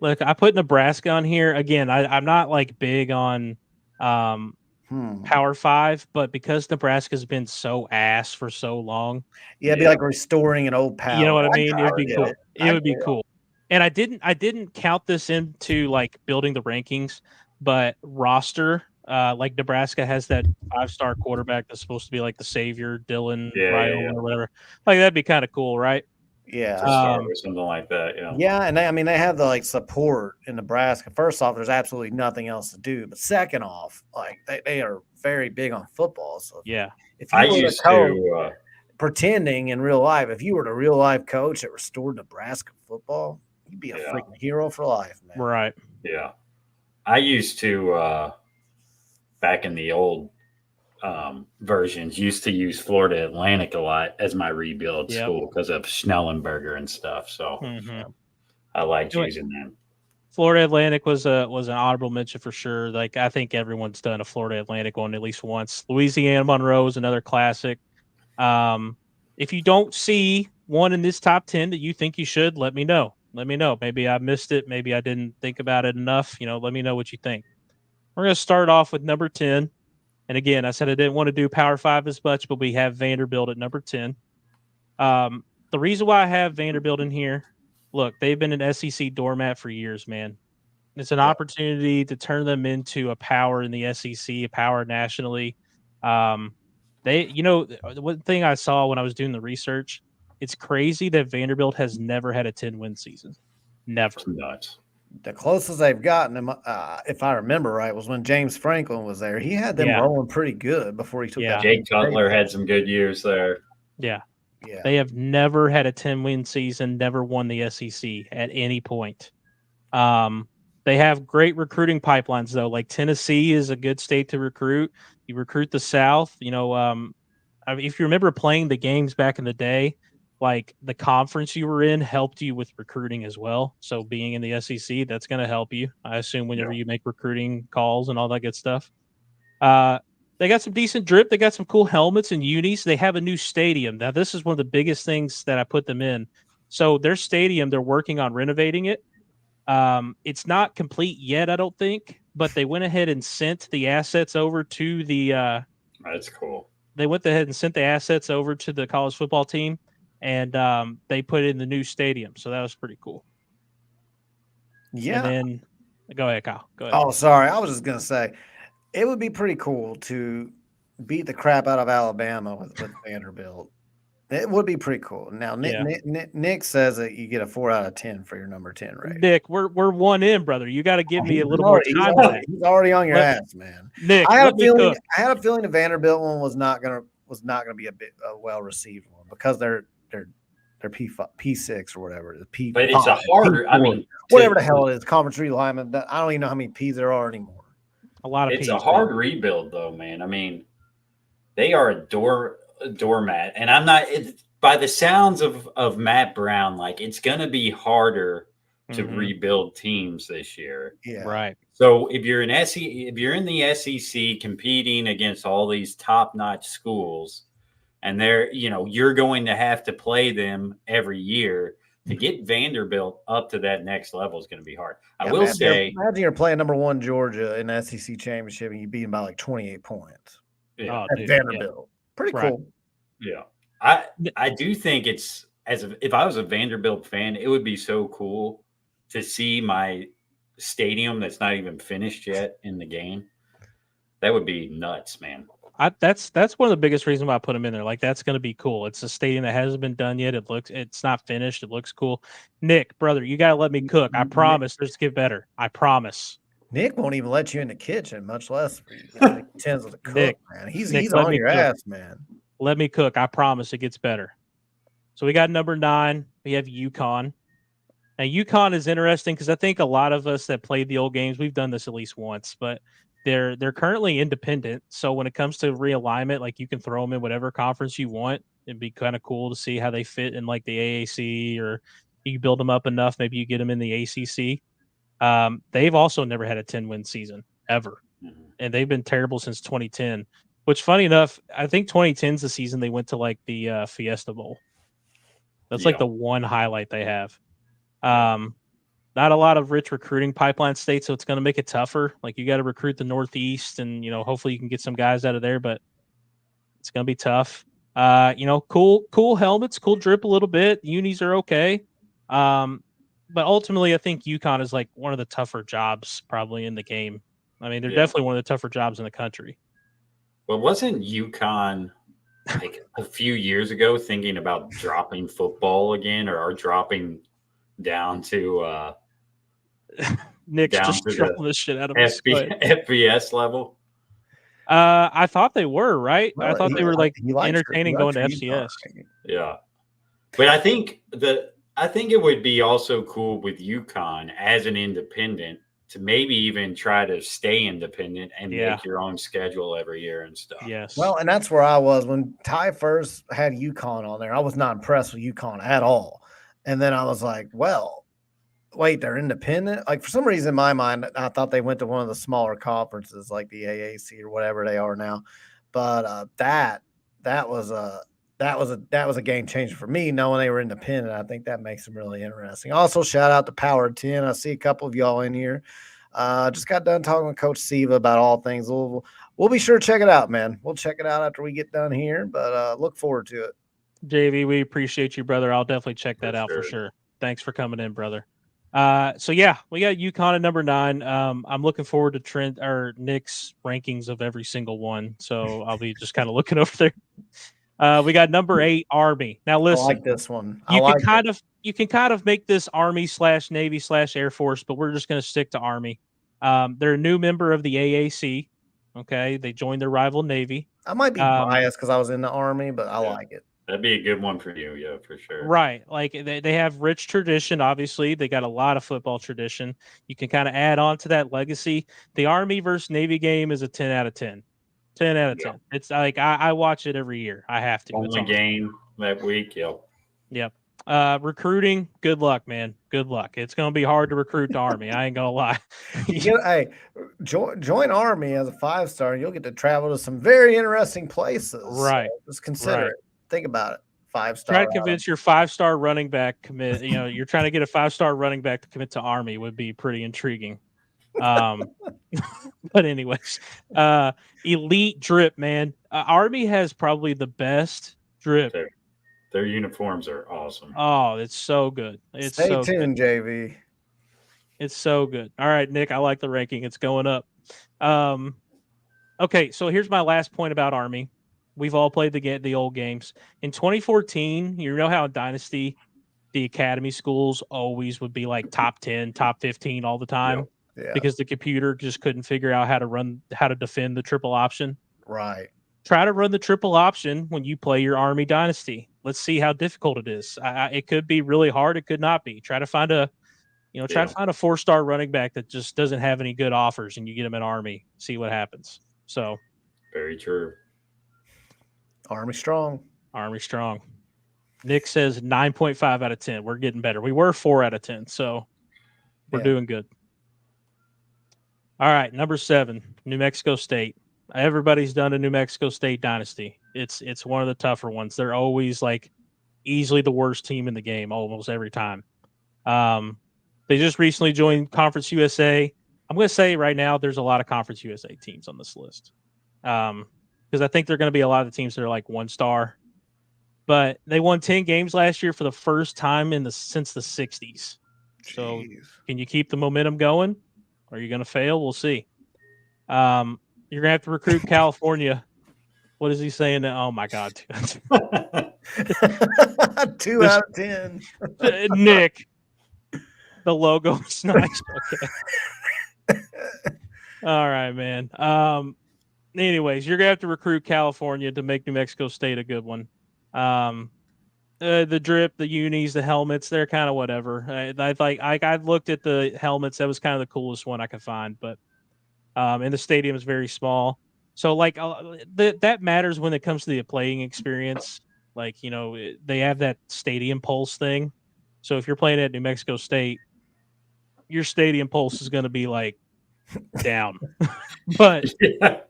look, I put Nebraska on here again. I'm not like big on Power 5, but because Nebraska's been so ass for so long, it'd be like restoring an old power. You know what I mean? It'd be cool. It would be cool. And I didn't count this into like building the rankings, but roster, like Nebraska has that 5-star quarterback that's supposed to be like the savior, Dylan Ryle or whatever. Like that'd be kind of cool, right? Yeah, or something like that. Yeah, and they have the like support in Nebraska. First off, there's absolutely nothing else to do. But second off, like they are very big on football. So if you used to pretending in real life, if you were a real life coach that restored Nebraska football, you'd be a freaking hero for life, man. Right. Yeah. I used to back in the old versions used to use Florida Atlantic a lot as my rebuild school because of Schnellenberger and stuff. So I liked using them. Florida Atlantic was an honorable mention for sure. Like I think everyone's done a Florida Atlantic one at least once. Louisiana Monroe is another classic. If you don't see one in this top 10 that you think you should, let me know. Maybe I missed it. Maybe I didn't think about it enough. Let me know what you think. We're going to start off with number 10. And again, I said I didn't want to do Power 5 as much, but we have Vanderbilt at number 10. The reason why I have Vanderbilt in here, look, they've been an SEC doormat for years, man. It's an opportunity to turn them into a power in the SEC, a power nationally. One thing I saw when I was doing the research, it's crazy that Vanderbilt has never had a 10-win season. Never. It's nuts. The closest they've gotten them, if I remember right, was when James Franklin was there. He had them rolling pretty good before he took that. Jake Cutler had some good years there. Yeah. They have never had a 10-win season, never won the SEC at any point. They have great recruiting pipelines, though. Like Tennessee is a good state to recruit. You recruit the South. If you remember playing the games back in the day, like the conference you were in helped you with recruiting as well. So being in the SEC, that's going to help you, I assume, whenever you make recruiting calls and all that good stuff. They got some decent drip. They got some cool helmets and unis. They have a new stadium. Now, this is one of the biggest things that I put them in. So their stadium, they're working on renovating it. It's not complete yet, I don't think, but they went ahead and sent the assets over to the that's cool. They went ahead and sent the assets over to the college football team, and they put it in the new stadium. So that was pretty cool. Yeah. And then go ahead, Kyle. Go ahead. Oh, sorry. I was just going to say, it would be pretty cool to beat the crap out of Alabama with Vanderbilt. It would be pretty cool. Now, Nick says that you get a 4 out of 10 for your number 10 rating. Nick, we're one in, brother. You got to give me a little more time. He's already on your ass, man. Nick, I had a feeling the Vanderbilt one was not gonna be a well received one because they're P6 or whatever. But it's a harder. I mean, whatever the hell it is, conference realignment. I don't even know how many P's there are anymore. A lot of. It's a hard rebuild, though, man. I mean, they are a doormat, and I'm not. By the sounds of Matt Brown, like it's going to be harder to rebuild teams this year. Yeah, right. So if you're in the SEC competing against all these top-notch schools, and you're going to have to play them every year. To get Vanderbilt up to that next level is going to be hard. I will say, imagine you're playing number 1 Georgia in the SEC championship and you beat them by like 28 points. Yeah, at Vanderbilt. Pretty cool. Yeah, I do think it's if I was a Vanderbilt fan, it would be so cool to see my stadium that's not even finished yet in the game. That would be nuts, man. That's one of the biggest reasons why I put them in there. Like that's going to be cool. It's a stadium that hasn't been done yet. It's not finished. It looks cool. Nick, brother, you got to let me cook. I promise. Let's get better. I promise. Nick won't even let you in the kitchen, much less tends to cook. Nick, man. He's on your ass, man. Let me cook. I promise it gets better. So we got number 9. we have UConn. Now, UConn is interesting because I think a lot of us that played the old games, we've done this at least once, but they're currently independent. So when it comes to realignment, like you can throw them in whatever conference you want. It'd be kind of cool to see how they fit in like the AAC, or you build them up enough. Maybe you get them in the ACC. They've also never had a 10-win season ever, and they've been terrible since 2010. Which, funny enough, I think 2010 is the season they went to like the Fiesta Bowl. That's like the one highlight they have. Not a lot of rich recruiting pipeline states, so it's going to make it tougher. Like you got to recruit the Northeast, and hopefully you can get some guys out of there, but it's going to be tough. Cool helmets, cool drip a little bit. Unis are okay, but ultimately, I think UConn is like one of the tougher jobs probably in the game. I mean, they're definitely one of the tougher jobs in the country. Well, wasn't UConn like a few years ago thinking about dropping football again, or dropping down to Nick's down just to trolling the shit out of us. FBS level? I thought they were, right? Well, I thought they were like entertaining going to UConn. FCS. Yeah, but I think it would be also cool with UConn as an independent to maybe even try to stay independent and make your own schedule every year and stuff. Yes. Well, and that's where I was when Ty first had UConn on there. I was not impressed with UConn at all. And then I was like, well, wait, they're independent? Like, for some reason in my mind, I thought they went to one of the smaller conferences like the AAC or whatever they are now. But that was a game changer for me, knowing they were independent. I think that makes them really interesting. Also, shout out to Power 10. I see a couple of y'all in here. Just got done talking with Coach Siva about all things Louisville. We'll be sure to check it out, man. We'll check it out after we get done here, but look forward to it. JV, we appreciate you, brother. I'll definitely check that out for sure. Thanks for coming in, brother. So yeah, we got UConn at number 9. I'm looking forward to Trent or Nick's rankings of every single one. So I'll be just kind of looking over there. We got number 8, Army. Now listen, I like this one. You can kind of make this Army/Navy/Air Force, but we're just going to stick to Army. They're a new member of the AAC. Okay, they joined their rival Navy. I might be biased because I was in the Army, but I like it. That'd be a good one for you, yeah, for sure. Right. Like they have rich tradition, obviously. They got a lot of football tradition. You can kind of add on to that legacy. The Army versus Navy game is a 10 out of 10. 10 out of 10. It's like I watch it every year. I have to. Only game that week, Yep. Recruiting, good luck, man. Good luck. It's going to be hard to recruit the Army. I ain't going to lie. Hey, join Army as a 5-star, and you'll get to travel to some very interesting places. Right. So just consider it. Think about it. 5-star. Try to convince your 5-star running back commit. You're trying to get a 5-star running back to commit to Army would be pretty intriguing. But anyways, elite drip, man. Army has probably the best drip. Their uniforms are awesome. Oh, it's so good. Stay tuned, JV. It's so good. All right, Nick, I like the ranking. It's going up. Okay, so here's my last point about Army. We've all played the old games. In 2014, you know how in Dynasty, the academy schools always would be like top 10, top 15 all the time because the computer just couldn't figure out how to defend the triple option. Right. Try to run the triple option when you play your Army Dynasty. Let's see how difficult it is. It could be really hard. It could not be. Try to find a 4-star running back that just doesn't have any good offers, and you get him at Army. See what happens. So, very true. Army strong. Army strong. Nick says 9.5 out of 10. We're getting better. We were 4 out of 10, so we're doing good. All right, number 7, New Mexico State. Everybody's done a New Mexico State Dynasty. It's one of the tougher ones. They're always like easily the worst team in the game almost every time. They just recently joined Conference USA. I'm going to say right now there's a lot of Conference USA teams on this list. Because I think they're going to be a lot of the teams that are like 1-star. But they won 10 games last year for the first time since the 60s. So can you keep the momentum going? Or are you going to fail? We'll see. You're going to have to recruit California. What is he saying now? Oh, my God. 2 out of 10. Nick, the logo is nice. Okay. All right, man. Anyways, you're going to have to recruit California to make New Mexico State a good one. The drip, the unis, the helmets, they're kind of whatever. I looked at the helmets. That was kind of the coolest one I could find, but and the stadium is very small. So that matters when it comes to the playing experience. Like, they have that stadium pulse thing. So if you're playing at New Mexico State, your stadium pulse is going to be like down. But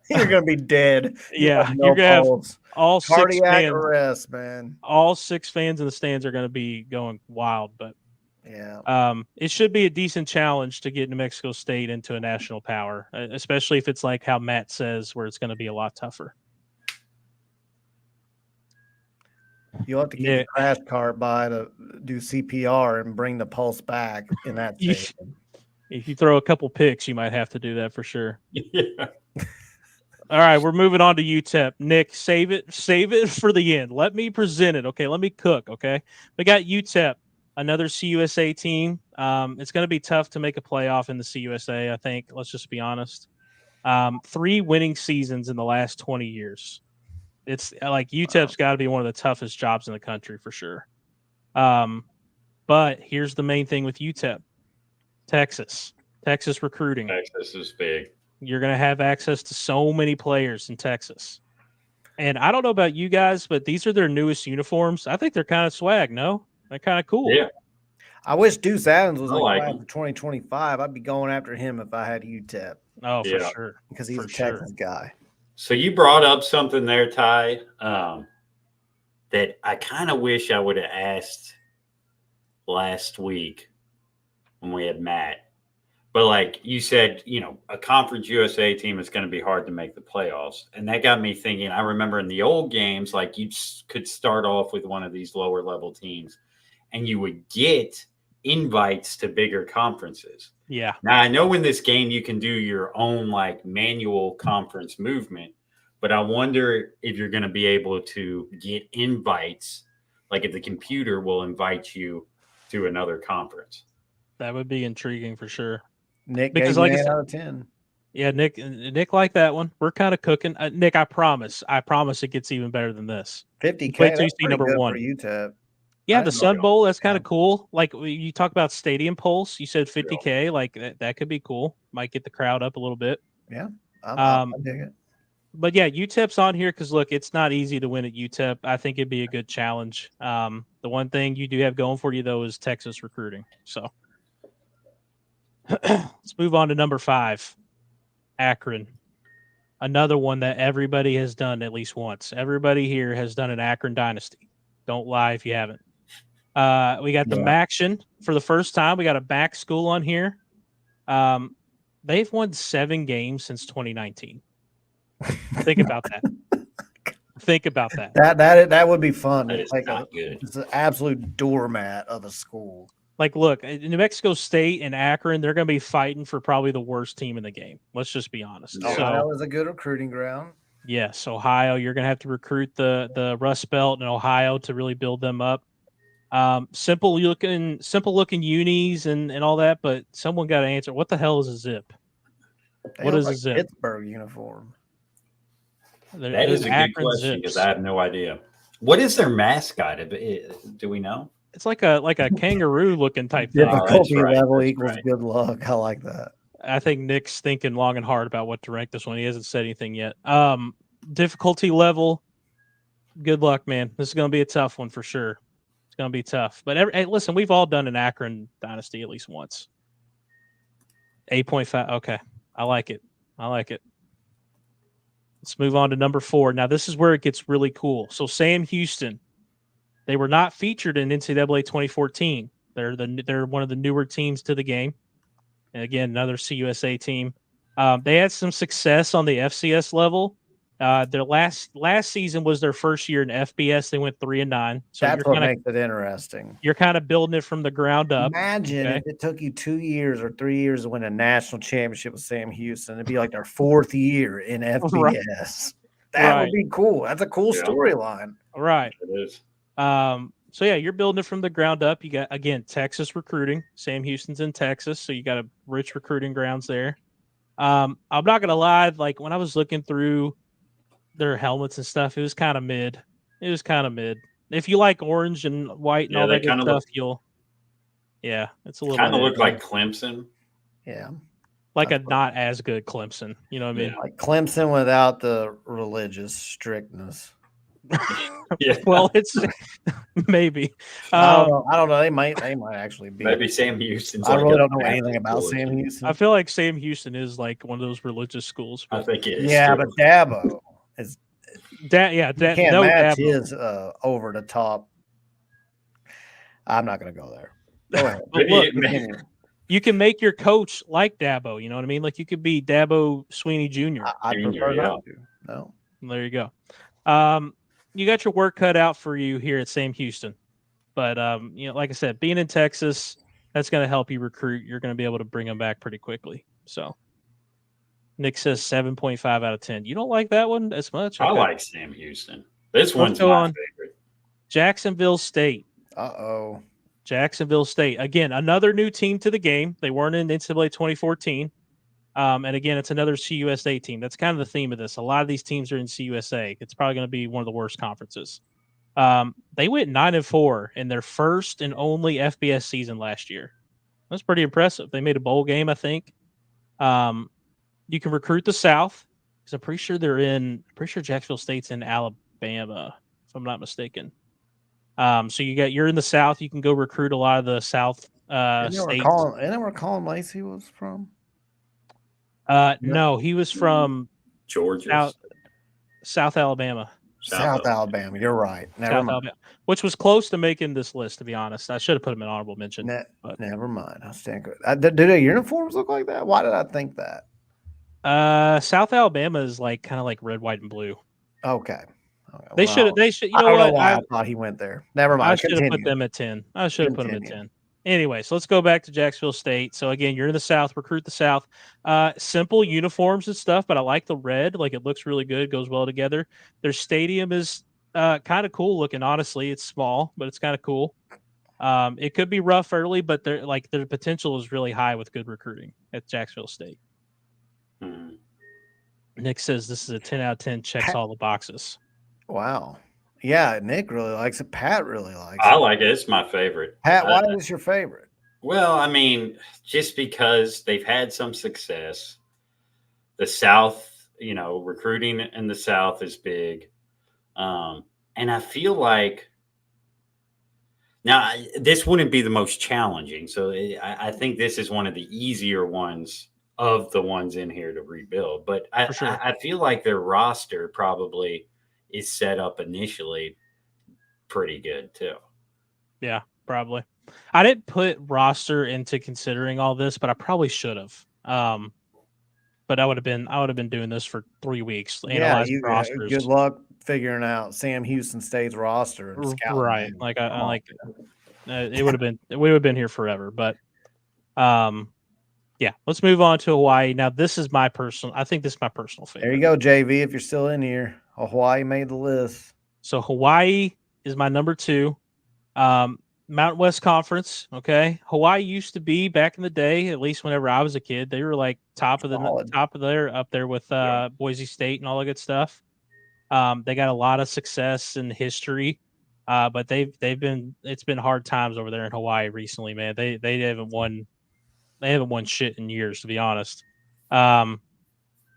You're gonna be dead. yeah, No you're going to have pulse. all six Cardiac fans. arrest, man. All 6 fans in the stands are going to be going wild, but Yeah. it should be a decent challenge to get New Mexico State into a national power, especially if it's like how Matt says, where it's going to be a lot tougher. You'll have to get the crash cart by to do CPR and bring the pulse back in that stadium. If you throw a couple picks, you might have to do that for sure. Yeah. All right, we're moving on to UTEP. Nick, save it for the end. Let me present it, okay? Let me cook, okay? We got UTEP, another CUSA team. It's going to be tough to make a playoff in the CUSA, I think. Let's just be honest. 3 winning seasons in the last 20 years. It's like UTEP's got to be one of the toughest jobs in the country for sure. But here's the main thing with UTEP. Texas recruiting. Texas is big. You're going to have access to so many players in Texas. And I don't know about you guys, but these are their newest uniforms. I think they're kind of swag, no? They're kind of cool. Yeah. I wish Deuce Adams was like for 2025. I'd be going after him if I had UTEP. Oh, for sure. Because he's a Texas guy. So you brought up something there, Ty, that I kind of wish I would have asked last week when we had Matt. But like you said, a Conference USA team is going to be hard to make the playoffs. And that got me thinking, I remember in the old games, like you could start off with one of these lower level teams and you would get invites to bigger conferences. Yeah. Now, I know in this game you can do your own like manual conference movement, but I wonder if you're going to be able to get invites, like if the computer will invite you to another conference. That would be intriguing for sure. Nick, because like 8 out of 10. Yeah, Nick liked that one. We're kind of cooking. Nick, I promise it gets even better than this. 50K. Wait till you see number 1 for UTEP. Yeah, the Sun Bowl, that's kind of cool. Like you talk about stadium pulse, you said 50K, like that could be cool. Might get the crowd up a little bit. Yeah, I dig it. But yeah, UTEP's on here because look, it's not easy to win at UTEP. I think it'd be a good challenge. The one thing you do have going for you though is Texas recruiting. So let's move on to number 5, Akron. Another one that everybody has done at least once. Everybody here has done an Akron dynasty. Don't lie if you haven't. We got the Maction for the first time. We got a back school on here. They've won 7 games since 2019. Think about that. Think about that. That would be fun. That is not good. It's an absolute doormat of a school. Like, look, New Mexico State and Akron, they're going to be fighting for probably the worst team in the game. Let's just be honest. Ohio is a good recruiting ground. Yes, Ohio, you're going to have to recruit the Rust Belt in Ohio to really build them up. Simple looking unis and all that, but someone got to answer. What the hell is a zip? What is a zip? Pittsburgh uniform. That is a good question because I have no idea. What is their mascot? Do we know? It's like a kangaroo looking type thing. Difficulty level equals good luck. I like that. I think Nick's thinking long and hard about what to rank this one. He hasn't said anything yet. Difficulty level, good luck, man. This is going to be a tough one for sure. It's going to be tough. But hey, listen, we've all done an Akron dynasty at least once. 8.5. Okay. I like it. Let's move on to number 4. Now, this is where it gets really cool. So, Sam Houston, they were not featured in NCAA 2014. They're one of the newer teams to the game. And again, another CUSA team. They had some success on the FCS level. Their last season was their first year in FBS. They went 3-9. So that's what makes it interesting. You're kind of building it from the ground up. Imagine if it took you 2 years or 3 years to win a national championship with Sam Houston. It'd be like their 4th year in FBS. Right. That would be cool. That's a cool storyline. Right. It is. So yeah, you're building it from the ground up. You got, again, Texas recruiting. Sam Houston's in Texas, so you got a rich recruiting grounds there. I'm not gonna lie, like when I was looking through their helmets and stuff, it was kind of mid. If you like orange and white and all they that good kinda stuff, look it's a little kinda bit look like Clemson. Yeah. like a That's not as good Clemson. You know what I mean? like Clemson without the religious strictness. Yeah. Well, it's maybe. I don't know. I don't know. They might actually be. Maybe Sam Houston's I like really a don't know Baptist anything about Sam religion. Houston. I feel like Sam Houston is like one of those religious schools. I think it is. Yeah, too. but Dabo is. You can't no match Dabo. his over the top. I'm not going to go there. Go ahead. But look, Continue. you can make your coach like Dabo. You know what I mean? Like you could be Dabo Sweeney Jr. I prefer not to. No. There you go. You got your work cut out for you here at Sam Houston. But, like I said, being in Texas, that's going to help you recruit. You're going to be able to bring them back pretty quickly. So Nick says 7.5 out of 10. You don't like that one as much? I Okay. like Sam Houston. This one's go my on. favorite. Jacksonville State. Uh-oh. Jacksonville State. Again, another new team to the game. They weren't in NCAA 2014. And again, it's another CUSA team. That's kind of the theme of this. A lot of these teams are in CUSA. It's probably going to be one of the worst conferences. They went 9-4 in their first and only FBS season last year. That's pretty impressive. They made a bowl game, I think. You can recruit the South because I'm pretty sure Jacksonville State's in Alabama, if I'm not mistaken. So you're in the South. You can go recruit a lot of the South states. Isn't that where Colin Lacey was from? No, he was from Georgia. South Alabama. South Alabama. You're right. Never mind. Alabama, which was close to making this list, to be honest. I should have put him in honorable mention. But Never mind. I'll stand good. Do their uniforms look like that? Why did I think that? South Alabama is like kind of like red, white, and blue. Okay. They should. You know I don't what? know why I thought he went there. Never mind. I should have put them at 10. I should have put them at 10. Anyway, so let's go back to Jacksonville State. So again, you're in the South, recruit the South. Simple uniforms and stuff, but I like the red. Like it looks really good, goes well together. Their stadium is kind of cool looking. Honestly, it's small, but it's kind of cool. It could be rough early, but their potential is really high with good recruiting at Jacksonville State. Hmm. Nick says this is a 10 out of 10. Checks all the boxes. Wow. Yeah, Nick really likes it. Pat really likes it. I like it. It's my favorite. Pat, why is your favorite? Well, I mean, just because they've had some success. The South, recruiting in the South is big. And I feel like now this wouldn't be the most challenging. So I think this is one of the easier ones of the ones in here to rebuild. But I feel like their roster probably is set up initially pretty good too. Yeah, probably. I didn't put roster into considering all this, but I probably should have. But I would have been doing this for 3 weeks. Analyzing rosters. Good luck figuring out Sam Houston State's roster and scouting. Right. Like I like it would have been here forever. But yeah, let's move on to Hawaii. Now this is my personal favorite. There you go, JV, if you're still in here. Hawaii made the list. So Hawaii is my number 2. Mountain West Conference. Okay. Hawaii used to be back in the day, at least whenever I was a kid, they were like top of there with Boise State and all that good stuff. They got a lot of success in history. But it's been hard times over there in Hawaii recently, man. They haven't won shit in years, to be honest.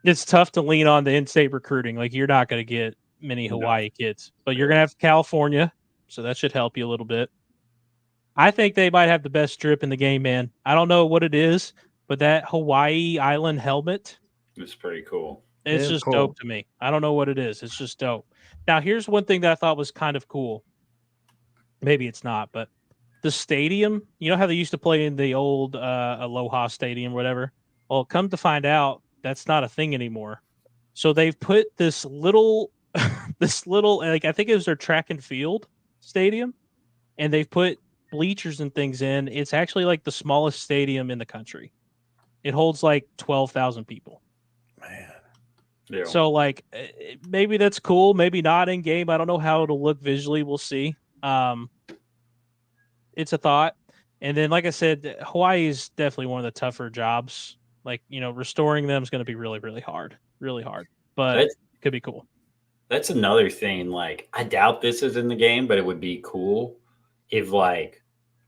It's tough to lean on the in-state recruiting. Like you're not going to get many Hawaii kids, but you're going to have California. So that should help you a little bit. I think they might have the best strip in the game, man. I don't know what it is, but that Hawaii Island helmet. It's pretty cool. It's just dope to me. I don't know what it is. It's just dope. Now, here's one thing that I thought was kind of cool. Maybe it's not, but the stadium, you know how they used to play in the old Aloha Stadium or whatever? Well, come to find out, that's not a thing anymore. So they've put this little, like I think it was their track and field stadium, and they've put bleachers and things in. It's actually like the smallest stadium in the country. It holds like 12,000 people. Man. Yeah. So like maybe that's cool, maybe not in game. I don't know how it'll look visually. We'll see. It's a thought. And then, like I said, Hawaii is definitely one of the tougher jobs. Like, restoring them is going to be really, really hard, but it could be cool. That's another thing. Like, I doubt this is in the game, but it would be cool if, like,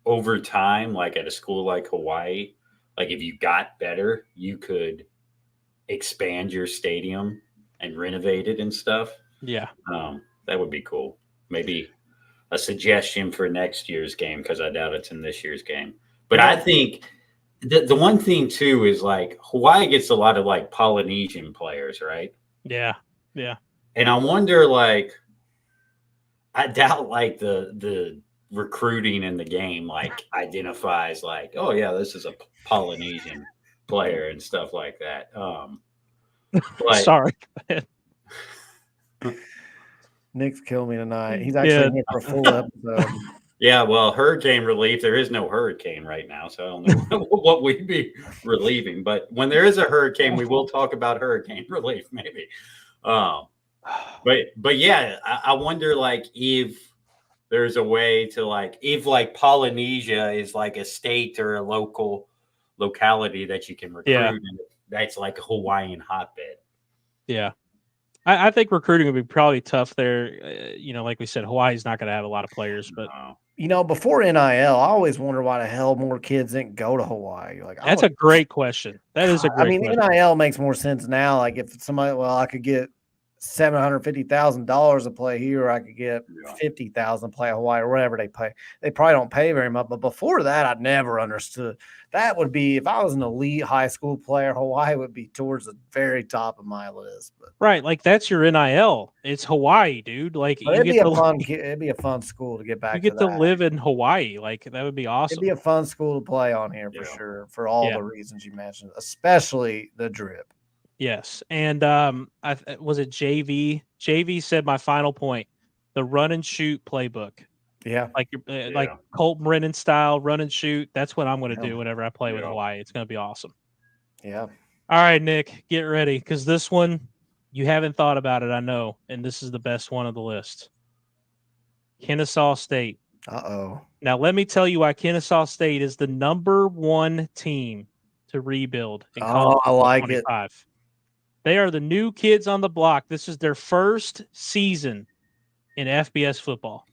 over time, like at a school like Hawaii, like if you got better, you could expand your stadium and renovate it and stuff. Yeah. That would be cool. Maybe a suggestion for next year's game, because I doubt it's in this year's game. But I think the one thing too is like Hawaii gets a lot of like Polynesian players, right? Yeah. Yeah. And I wonder, like, I doubt like the recruiting in the game like identifies like, oh yeah, this is a Polynesian player and stuff like that. But Sorry. Nick's killing me tonight. He's actually here for a full episode. yeah, well, hurricane relief. There is no hurricane right now, so I don't know what we'd be relieving. But when there is a hurricane, we will talk about hurricane relief, maybe. But yeah, I wonder like if there's a way to like if like Polynesia is like a state or a locality that you can recruit, and that's like a Hawaiian hotbed. Yeah. I think recruiting would be probably tough there. Like we said, Hawaii's not going to have a lot of players, but before NIL, I always wonder why the hell more kids didn't go to Hawaii. Like, that's a great question. That is a great question. NIL makes more sense now. Like if somebody, I could get $750,000 to play here, or I could get $50,000 to play Hawaii, or whatever they pay. They probably don't pay very much. But before that, I never understood. That would be, if I was an elite high school player, Hawaii would be towards the very top of my list. But right, like that's your NIL. It's Hawaii, dude. Like it'd be a fun school to get back. You get to live in Hawaii. Like that would be awesome. It'd be a fun school to play on here for sure, for all the reasons you mentioned, especially the drip. Yes, and was it JV? JV said my final point: the run and shoot playbook. Yeah, like Colt Brennan style run and shoot. That's what I'm going to do whenever I play with Hawaii. It's going to be awesome. Yeah. All right, Nick, get ready because this one you haven't thought about it. I know, and this is the best one of the list. Kennesaw State. Uh-oh. Now let me tell you why Kennesaw State is the #1 team to rebuild in college. I like it. They are the new kids on the block. This is their first season in FBS football.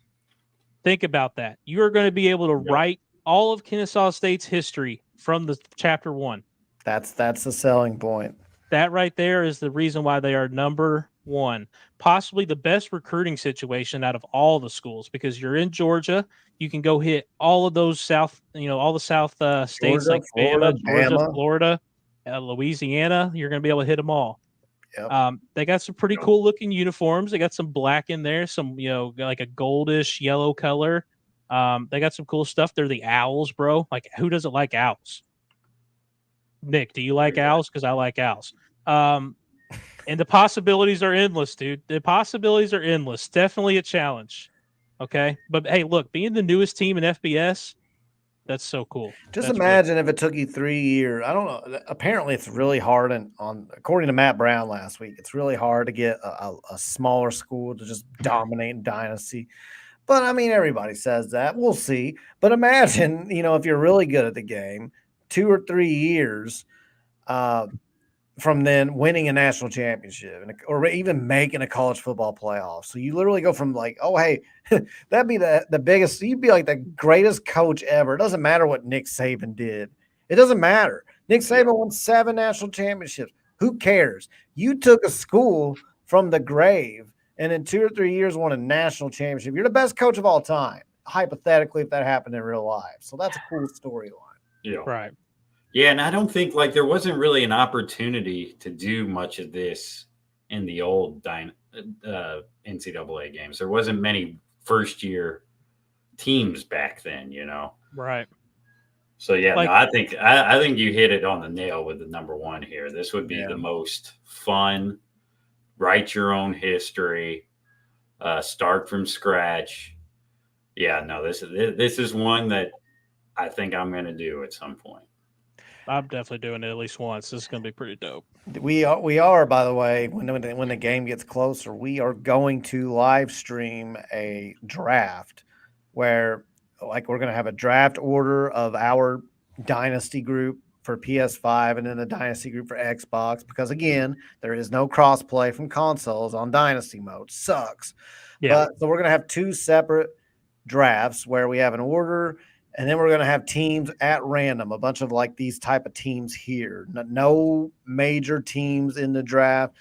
Think about that. You are going to be able to write all of Kennesaw State's history from the chapter 1. That's the selling point. That right there is the reason why they are #1. Possibly the best recruiting situation out of all the schools, because you're in Georgia. You can go hit all of those all the South states, Georgia, like Florida, Georgia, Florida, Louisiana. You're going to be able to hit them all. Yep. They got some pretty cool looking uniforms. They got some black in there, some like a goldish yellow color. They got some cool stuff. They're the Owls, bro. Like, who doesn't like owls? Nick, do you like owls? Because I like owls. And the possibilities are endless, dude. The possibilities are endless. Definitely a challenge. Okay, but hey, look, being the newest team in FBS. That's so cool. Just imagine if it took you 3 years. I don't know. Apparently, it's really hard. According to Matt Brown last week, it's really hard to get a smaller school to just dominate in Dynasty. But, I mean, everybody says that. We'll see. But imagine, if you're really good at the game, 2 or 3 years from then winning a national championship or even making a college football playoff. So you literally go from like, oh, hey, that'd be the biggest. You'd be like the greatest coach ever. It doesn't matter what Nick Saban did. It doesn't matter. Nick Saban won 7 national championships. Who cares? You took a school from the grave and in 2 or 3 years won a national championship. You're the best coach of all time, hypothetically, if that happened in real life. So that's a cool storyline. Yeah. Right. Yeah, and I don't think there wasn't really an opportunity to do much of this in the old NCAA games. There wasn't many first-year teams back then, Right. So yeah, I think you hit it on the nail with the #1 here. This would be the most fun. Write your own history. Start from scratch. Yeah, no, this is one that I think I'm going to do at some point. I'm definitely doing it at least once. This is going to be pretty dope. We are, by the way, when the game gets closer, we are going to live stream a draft where, like, we're going to have a draft order of our dynasty group for PS5 and then the Dynasty group for Xbox, because again, there is no crossplay from consoles on Dynasty mode. Sucks. Yeah. But so we're gonna have two separate drafts where we have an order, and then we're gonna have teams at random, a bunch of like these type of teams here. No major teams in the draft,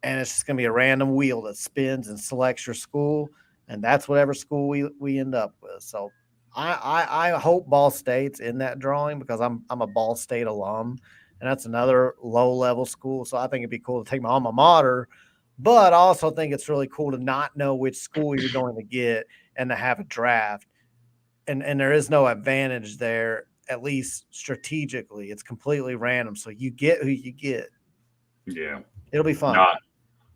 and it's just gonna be a random wheel that spins and selects your school, and that's whatever school we end up with. So I hope Ball State's in that drawing because I'm a Ball State alum, and that's another low level school. So I think it'd be cool to take my alma mater, but I also think it's really cool to not know which school you're going to get and to have a draft. And there is no advantage there, at least strategically. It's completely random. So you get who you get. Yeah. It'll be fun. No,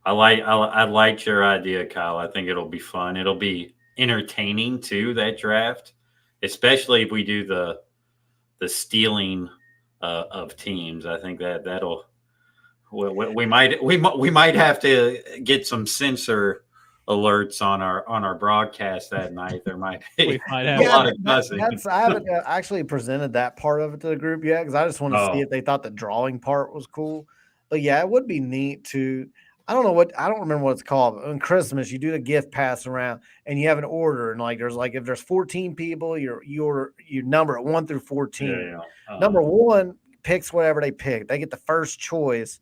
I liked your idea, Kyle. I think it'll be fun. It'll be entertaining too, that draft, especially if we do the stealing of teams. I think that'll we might have to get some censor alerts on our broadcast that night. There might be a lot of cussing. I haven't actually presented that part of it to the group yet because I just want to see if they thought the drawing part was cool. But yeah, it would be neat to. I don't remember what it's called. On Christmas, you do the gift pass around and you have an order, and if there's 14 people, you number it 1 through 14. Yeah. Number 1 picks whatever they pick. They get the first choice,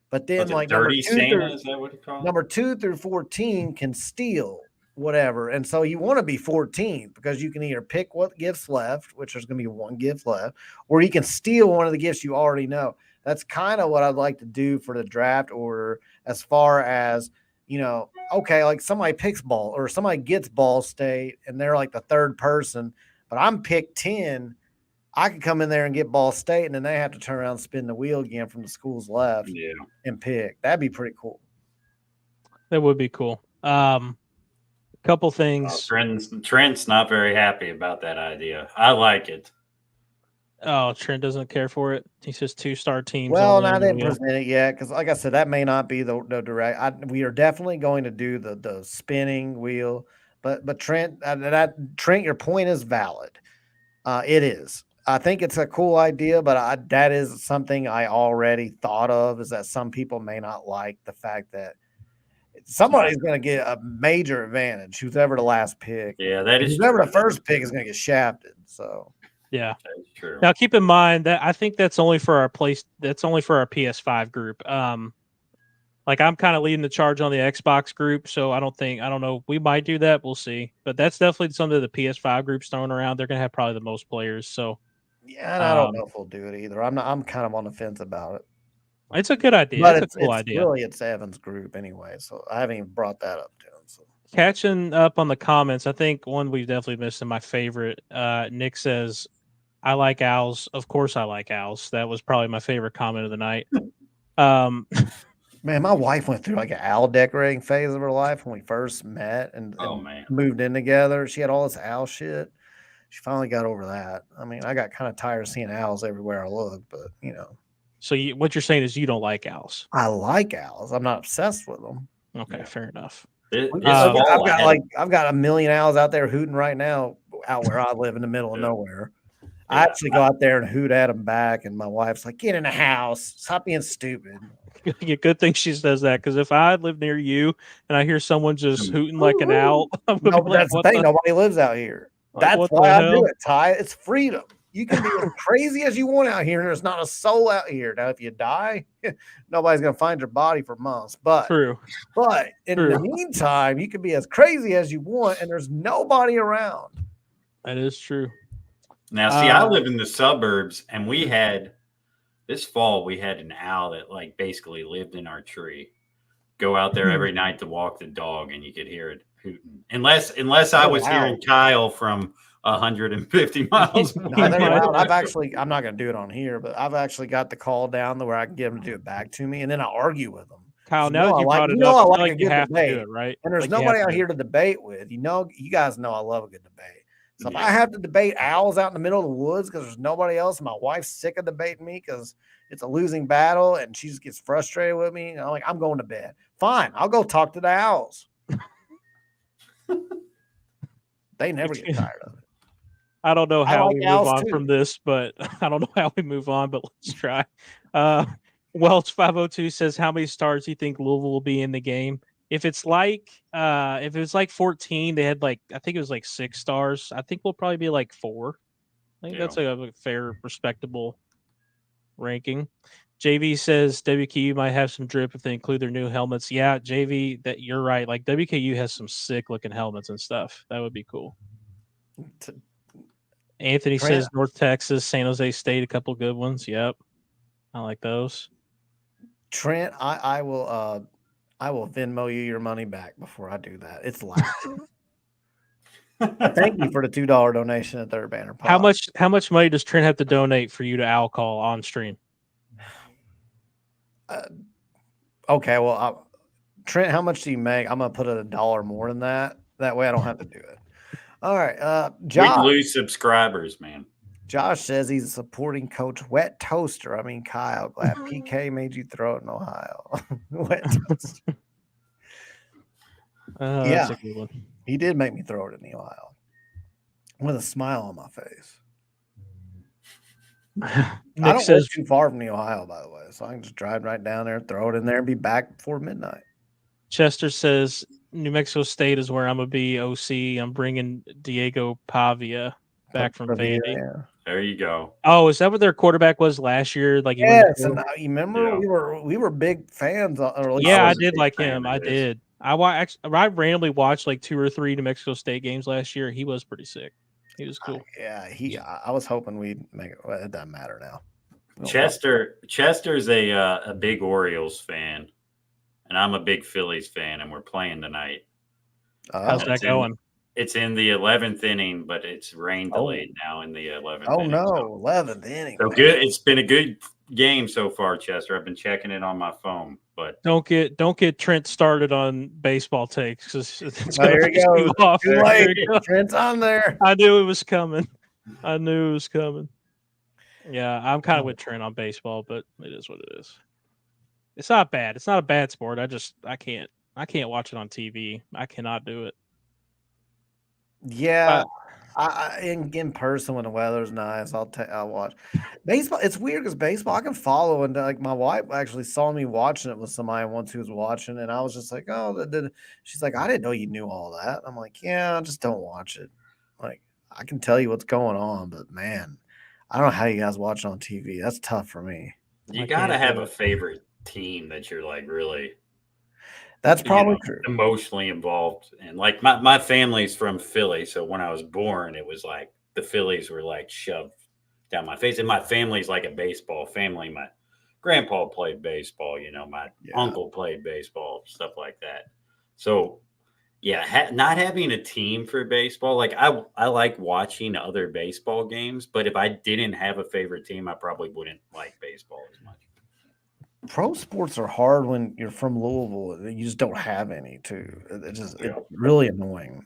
but then number 2 through 14 can steal whatever, and so you want to be 14 because you can either pick what gifts left, which there's going to be 1 gift left, or you can steal one of the gifts you already know. That's kind of what I'd like to do for the draft order, as far as, okay, like somebody picks Ball or somebody gets Ball State and they're like the third person, but I'm picked 10. I could come in there and get Ball State, and then they have to turn around and spin the wheel again from the schools left and pick. That'd be pretty cool. That would be cool. Couple things. Trent's not very happy about that idea. I like it. Oh, Trent doesn't care for it. He says 2-star teams. Well, I didn't present it yet because, like I said, that may not be the direct. We are definitely going to do the spinning wheel, but Trent, Trent, your point is valid. It is. I think it's a cool idea, but that is something I already thought of. Is that some people may not like the fact that somebody's going to get a major advantage. Who's ever the last pick? Yeah, that is. Who's ever the first pick is going to get shafted. So. Yeah, that's true. Now keep in mind that I think that's only for our PS5 group. Like I'm kind of leading the charge on the Xbox group, so I don't know. We might do that. We'll see. But that's definitely something the PS5 group's throwing around. They're gonna have probably the most players. So yeah, and I don't know if we'll do it either. I'm kind of on the fence about it. It's a good idea. But it's a cool idea. Really, it's Evan's group anyway, so I haven't even brought that up to him. So. Catching up on the comments, I think one we've definitely missed in my favorite. Nick says, I like owls. Of course I like owls. That was probably my favorite comment of the night. Man, my wife went through like an owl decorating phase of her life when we first met and moved in together. She had all this owl shit. She finally got over that. I mean, I got kind of tired of seeing owls everywhere I look, but So what you're saying is you don't like owls? I like owls. I'm not obsessed with them. Okay, fair enough. I've got a million owls out there hooting right now out where I live in the middle of nowhere. I actually go out there and hoot at them back, and my wife's like, "Get in the house! Stop being stupid." Good thing she says that, because if I live near you and I hear someone just hooting like an owl, no, but that's the thing. Nobody lives out here. That's why I do it, Ty. It's freedom. You can be as crazy as you want out here, and there's not a soul out here. Now, if you die, nobody's going to find your body for months. But in the meantime, you can be as crazy as you want, and there's nobody around. That is true. Now, see, I live in the suburbs, and this fall we had an owl that like basically lived in our tree. Go out there every night to walk the dog, and you could hear it hooting. Unless I was hearing Kyle from 150 miles. No, I'm not going to do it on here, but I've actually got the call down to where I can get them to do it back to me, and then I argue with them. Kyle, now that you brought it up, I like you have debate, to do it, right? And there's nobody out here to debate with. You guys know I love a good debate. So if I have to debate owls out in the middle of the woods because there's nobody else, and my wife's sick of debating me because it's a losing battle and she just gets frustrated with me, I'm going to bed. Fine, I'll go talk to the owls. They never get tired of it. I don't know how like we move owls on too. from this, but I don't know how we move on, but let's try. Welch 502 says, how many stars do you think Louisville will be in the game? If it's like 14, they had like, I think it was like 6 stars. I think we'll probably be like 4. I think that's a fair, respectable ranking. JV says WKU might have some drip if they include their new helmets. Yeah, JV, that you're right. Like WKU has some sick looking helmets and stuff. That would be cool. Anthony says North Texas, San Jose State, a couple good ones. Yep, I like those. Trent, I will Venmo you your money back before I do that. It's loud. Thank you for the $2 donation at Third Banner Pod. How much money does Trent have to donate for you to alcohol on stream? Okay, well, Trent, how much do you make? I'm gonna put it $1 more than that. That way, I don't have to do it. All right, Josh. We'd lose subscribers, man. Josh says he's a supporting coach. Wet toaster. I mean, Kyle, glad PK made you throw it in Ohio. Wet toaster. Yeah, that's a good one. He did make me throw it in the Ohio with a smile on my face. I don't live too far from the Ohio, by the way, so I can just drive right down there, throw it in there, and be back before midnight. Chester says New Mexico State is where I'm gonna be. OC. I'm bringing Diego Pavia back from Vandy. Yeah. There you go. Oh, is that what their quarterback was last year? Like, yes, and you remember we were big fans. Yeah, I did like him. I did. I randomly watched like 2 or 3 New Mexico State games last year. He was pretty sick. He was cool. I was hoping we'd make it. Well, it doesn't matter now. Chester's a big Orioles fan, and I'm a big Phillies fan, and we're playing tonight. How's that going? It's in the 11th inning, but it's rain delayed now in the 11th inning. Oh, no, 11th inning. So good. It's been a good game so far, Chester. I've been checking it on my phone, but don't get Trent started on baseball takes because it's there you go. Off. Too late. Trent's on there. I knew it was coming. Yeah, I'm kind of with Trent on baseball, but it is what it is. It's not bad. It's not a bad sport. I can't watch it on TV. I cannot do it. Yeah, in person when the weather's nice, I'll watch baseball. It's weird because baseball I can follow, and like my wife actually saw me watching it with somebody once who was watching, and I was just like, "Oh, she's like, I didn't know you knew all that." I'm like, "Yeah, just don't watch it. Like, I can tell you what's going on, but man, I don't know how you guys watch it on TV. That's tough for me." You gotta have a favorite team that you're like really. That's probably true. Emotionally involved. And like my family's from Philly. So when I was born, it was like the Phillies were like shoved down my face. And my family's like a baseball family. My grandpa played baseball, my uncle played baseball, stuff like that. So yeah, not having a team for baseball, like I like watching other baseball games, but if I didn't have a favorite team, I probably wouldn't like baseball as much. Pro sports are hard when you're from Louisville. You just don't have any, too. It's really annoying.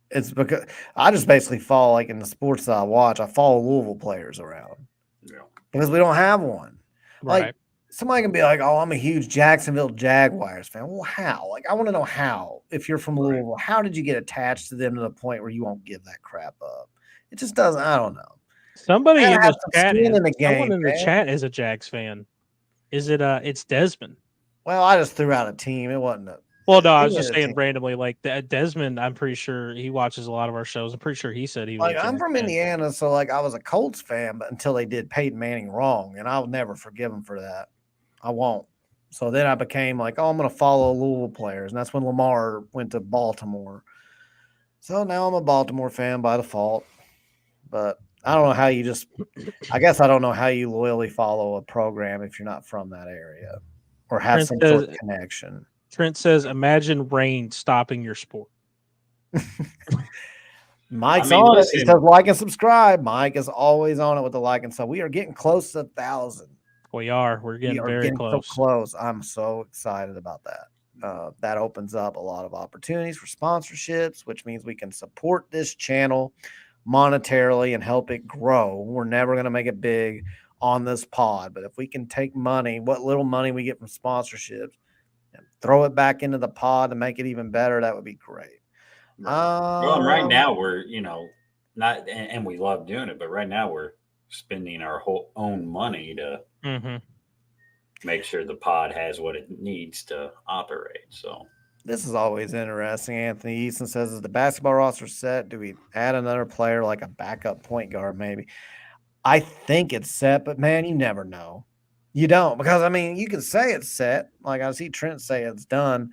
It's because I just basically follow, like in the sports that I watch, I follow Louisville players around. Yeah. Because we don't have one. Right. Like, somebody can be like, "Oh, I'm a huge Jacksonville Jaguars fan." Well, how? Like, I want to know how. If you're from Louisville, how did you get attached to them to the point where you won't give that crap up? It just doesn't. I don't know. Somebody in the chat, someone in the chat is a Jags fan. Is it? It's Desmond. Well, I just threw out a team. It wasn't a. Well, no, I was just saying randomly. Like Desmond, I'm pretty sure he watches a lot of our shows. I'm pretty sure he said he was. Like, I'm from Indiana, so like I was a Colts fan, but until they did Peyton Manning wrong, and I'll never forgive him for that. I won't. So then I became like, oh, I'm going to follow Louisville players, and that's when Lamar went to Baltimore. So now I'm a Baltimore fan by default, but I don't know how you I guess I don't know how you loyally follow a program if you're not from that area or have some sort of connection. Trent says, imagine rain stopping your sport. Mike's on it. He says like and subscribe. Mike is always on it with the like and sub. We are getting close to 1,000. We are. We're getting very close. So close. I'm so excited about that. That opens up a lot of opportunities for sponsorships, which means we can support this channel monetarily and help it grow. We're never going to make it big on this pod, but if we can take money, what little money we get from sponsorships, and throw it back into the pod to make it even better, that would be great. Well, and right now we're, and we love doing it, but right now we're spending our whole own money to make sure the pod has what it needs to operate. So this is always interesting. Anthony Easton says, is the basketball roster set? Do we add another player like a backup point guard maybe? I think it's set, but man, you never know. You don't, because I mean, you can say it's set. Like I see Trent say it's done.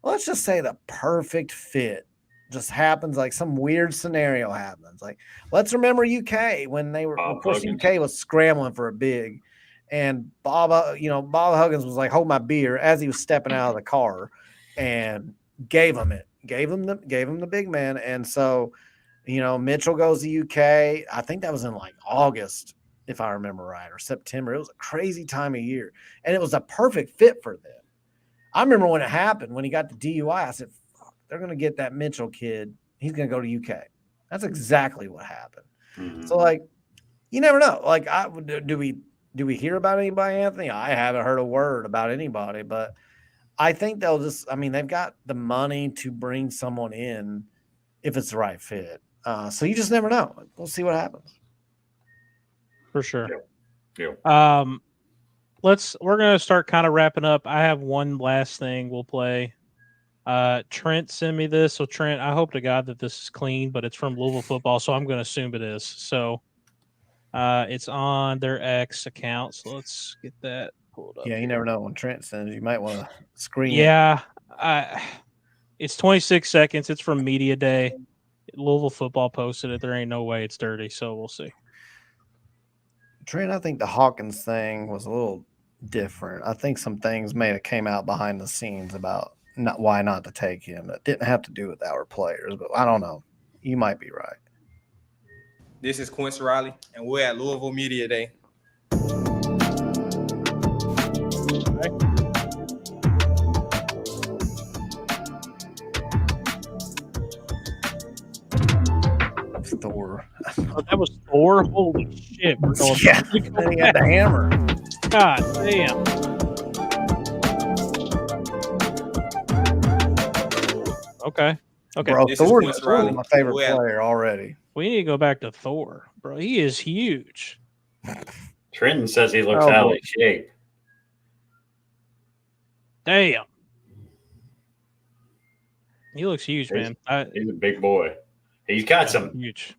Let's just say the perfect fit just happens, like some weird scenario happens. Like let's remember UK when they were, of course, UK was scrambling for a big, and Bob Huggins was like, hold my beer as he was stepping out of the car, and gave him the big man. And so, Mitchell goes to UK. I think that was in like August, if I remember right, or September. It was a crazy time of year, and it was a perfect fit for them. I remember when it happened, when he got the DUI, I said, fuck, they're going to get that Mitchell kid. He's going to go to UK. That's exactly what happened. Mm-hmm. So, like, you never know. Like, do we hear about anybody, Anthony? I haven't heard a word about anybody, but I think they've got the money to bring someone in if it's the right fit. So you just never know. We'll see what happens. For sure. Yeah. We're going to start kind of wrapping up. I have one last thing we'll play. Trent sent me this. So Trent, I hope to God that this is clean, but it's from Louisville football. So I'm going to assume it is. So it's on their X account. So let's get that pulled up. Yeah. You never know when Trent sends, you might want to screen it. Yeah. It's 26 seconds. It's from Media Day. Louisville football posted it. There ain't no way it's dirty. So we'll see. Trent, I think the Hawkins thing was a little different. I think some things may have came out behind the scenes about why not to take him. That didn't have to do with our players, but I don't know. You might be right. This is Quincy Riley, and we're at Louisville Media Day. Thor. Oh, that was Thor? Holy shit. Yeah, then he had the hammer. God damn. Okay. Bro, Thor's my favorite player already. We need to go back to Thor. Bro, he is huge. Trenton says he looks out of shape. Damn. He looks huge, man. He's a big boy. He's got some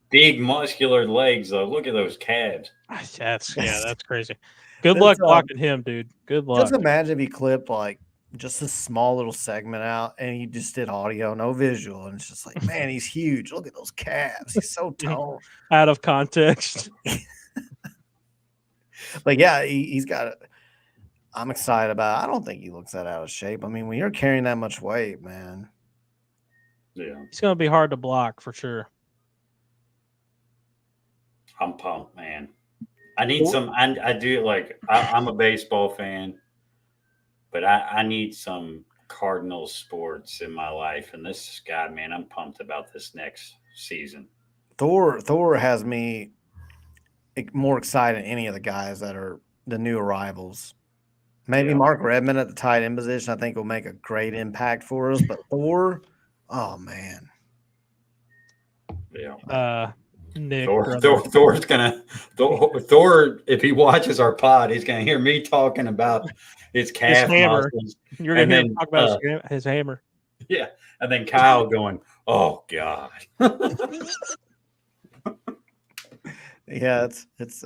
big muscular legs, though. Look at those calves. That's crazy. Good luck blocking him, dude. Good luck. Just imagine if he clipped like just a small little segment out and he just did audio, no visual, and it's just like, man, he's huge. Look at those calves. He's so tall. Out of context. But yeah, he's got it. I'm excited about it. I don't think he looks that out of shape. I mean, when you're carrying that much weight, man. Yeah. It's going to be hard to block for sure. I'm pumped, man. I need some. I do like. I'm a baseball fan, but I need some Cardinals sports in my life. And this guy, man, I'm pumped about this next season. Thor has me more excited than any of the guys that are the new arrivals. Maybe Mark Redmond at the tight end position, I think, will make a great impact for us. But Thor, oh man, yeah. Nick, Thor's gonna Thor. If he watches our pod, he's gonna hear me talking about his calf muscles. You're gonna hear him talk about his hammer. Yeah, and then Kyle going, "Oh God." Yeah, it's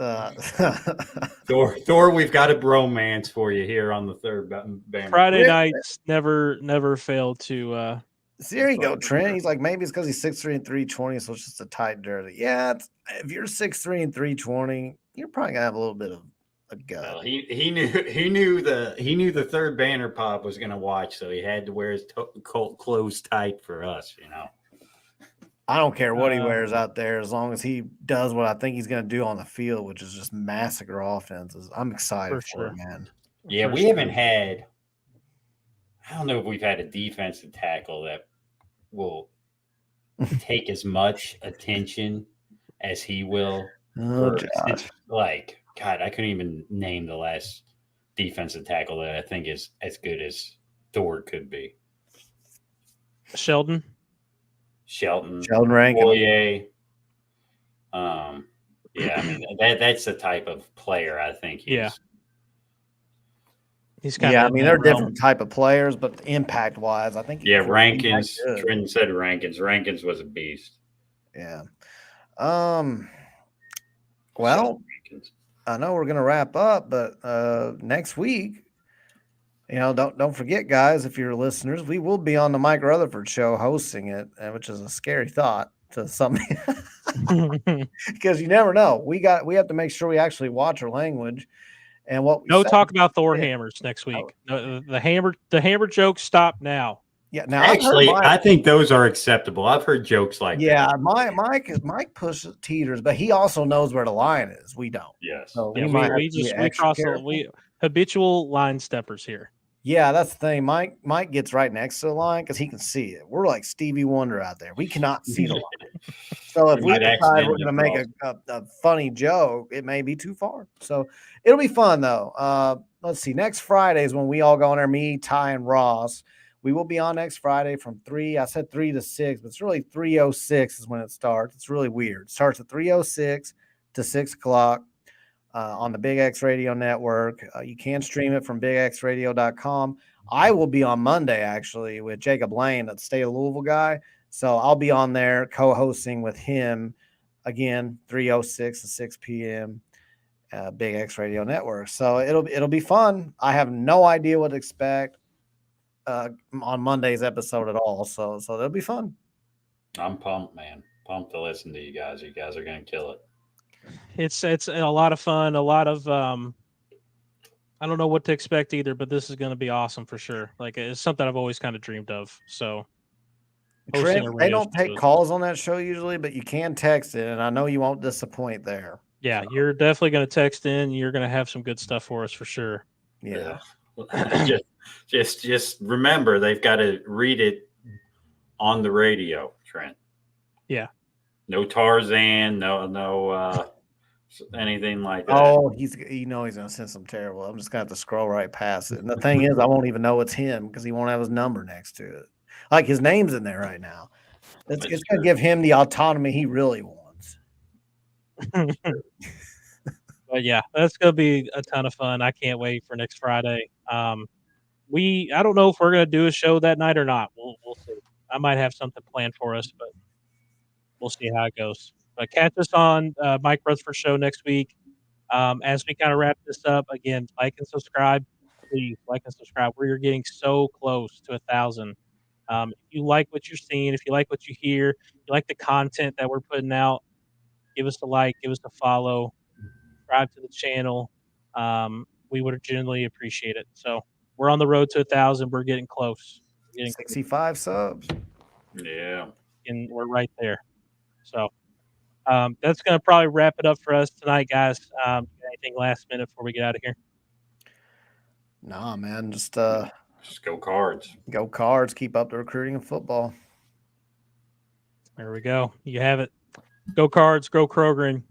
Thor. We've got a bromance for you here on the third banner. Friday nights never fail to. See, there you go, Trent. He's like, maybe it's because he's 6'3" and 320, so it's just a tight dirty. Yeah, if you're 6'3" and 320, you're probably gonna have a little bit of a gut. Well, he knew the third banner pop was gonna watch, so he had to wear his clothes tight for us, you know. I don't care what he wears out there as long as he does what I think he's going to do on the field, which is just massacre offenses. I'm excited for it, man. Yeah, we haven't had – I don't know if we've had a defensive tackle that will take as much attention as he will. Oh, like, God, I couldn't even name the last defensive tackle that I think is as good as Thor could be. Shelton Rankin. Boye. Yeah, I mean that's the type of player I think he's. Yeah. He's kind Yeah, of I mean they're different type of players, but impact wise, I think. Yeah, Rankins. Trenton said Rankins. Rankins was a beast. Yeah. Well, I know we're gonna wrap up, but next week, don't forget, guys, if you're listeners, we will be on the Mike Rutherford show hosting it, which is a scary thought to some because you never know. We have to make sure we actually watch our language and what we say. Talk about Thor hammers next week. No, the hammer jokes stop now. Yeah, now actually, I think those are acceptable. I've heard jokes like that. Yeah, Mike pushes teeters, but he also knows where the line is. We don't. Yes. So we cross we habitual line steppers here. Yeah, that's the thing. Mike gets right next to the line because he can see it. We're like Stevie Wonder out there. We cannot see the line. So if we decide we're going to make a funny joke, it may be too far. So it'll be fun, though. Let's see. Next Friday is when we all go on there, me, Ty, and Ross. We will be on next Friday from 3. I said 3 to 6, but it's really 3:06 is when it starts. It's really weird. It starts at 3:06 to 6 o'clock. On the Big X Radio Network. You can stream it from bigxradio.com. I will be on Monday, actually, with Jacob Lane, the State of Louisville guy. So I'll be on there co-hosting with him, again, 3:06 to 6 p.m., Big X Radio Network. So it'll be fun. I have no idea what to expect on Monday's episode at all. So it'll be fun. I'm pumped, man. Pumped to listen to you guys. You guys are going to kill it. It's a lot of fun, a lot of I don't know what to expect either, but this is going to be awesome for sure. Like it's something I've always kind of dreamed of. So Trent, they don't take calls on that show usually, but you can text it, and I know you won't disappoint there. Yeah, you're definitely going to text in. You're going to have some good stuff for us for sure. Yeah. just remember they've got to read it on the radio, Trent. Yeah. No Tarzan, no anything like that. Oh, he's going to send some terrible. I'm just going to have to scroll right past it. And the thing is, I won't even know it's him because he won't have his number next to it. Like his name's in there right now. It's going to give him the autonomy he really wants. But yeah, that's going to be a ton of fun. I can't wait for next Friday. I don't know if we're going to do a show that night or not. We'll see. I might have something planned for us, but we'll see how it goes. But catch us on Mike Rutherford show next week. As we kind of wrap this up, again, like and subscribe. Please like and subscribe. We're getting so close to 1,000. If you like what you're seeing, if you like what you hear, if you like the content that we're putting out, give us a like, give us a follow, subscribe to the channel. We would genuinely appreciate it. So we're on the road to 1,000. We're getting close. 65 subs. Yeah. And we're right there. So that's going to probably wrap it up for us tonight, guys. Anything last minute before we get out of here? Nah, man. Just go Cards. Go Cards. Keep up the recruiting of football. There we go. You have it. Go Cards. Go Kroger.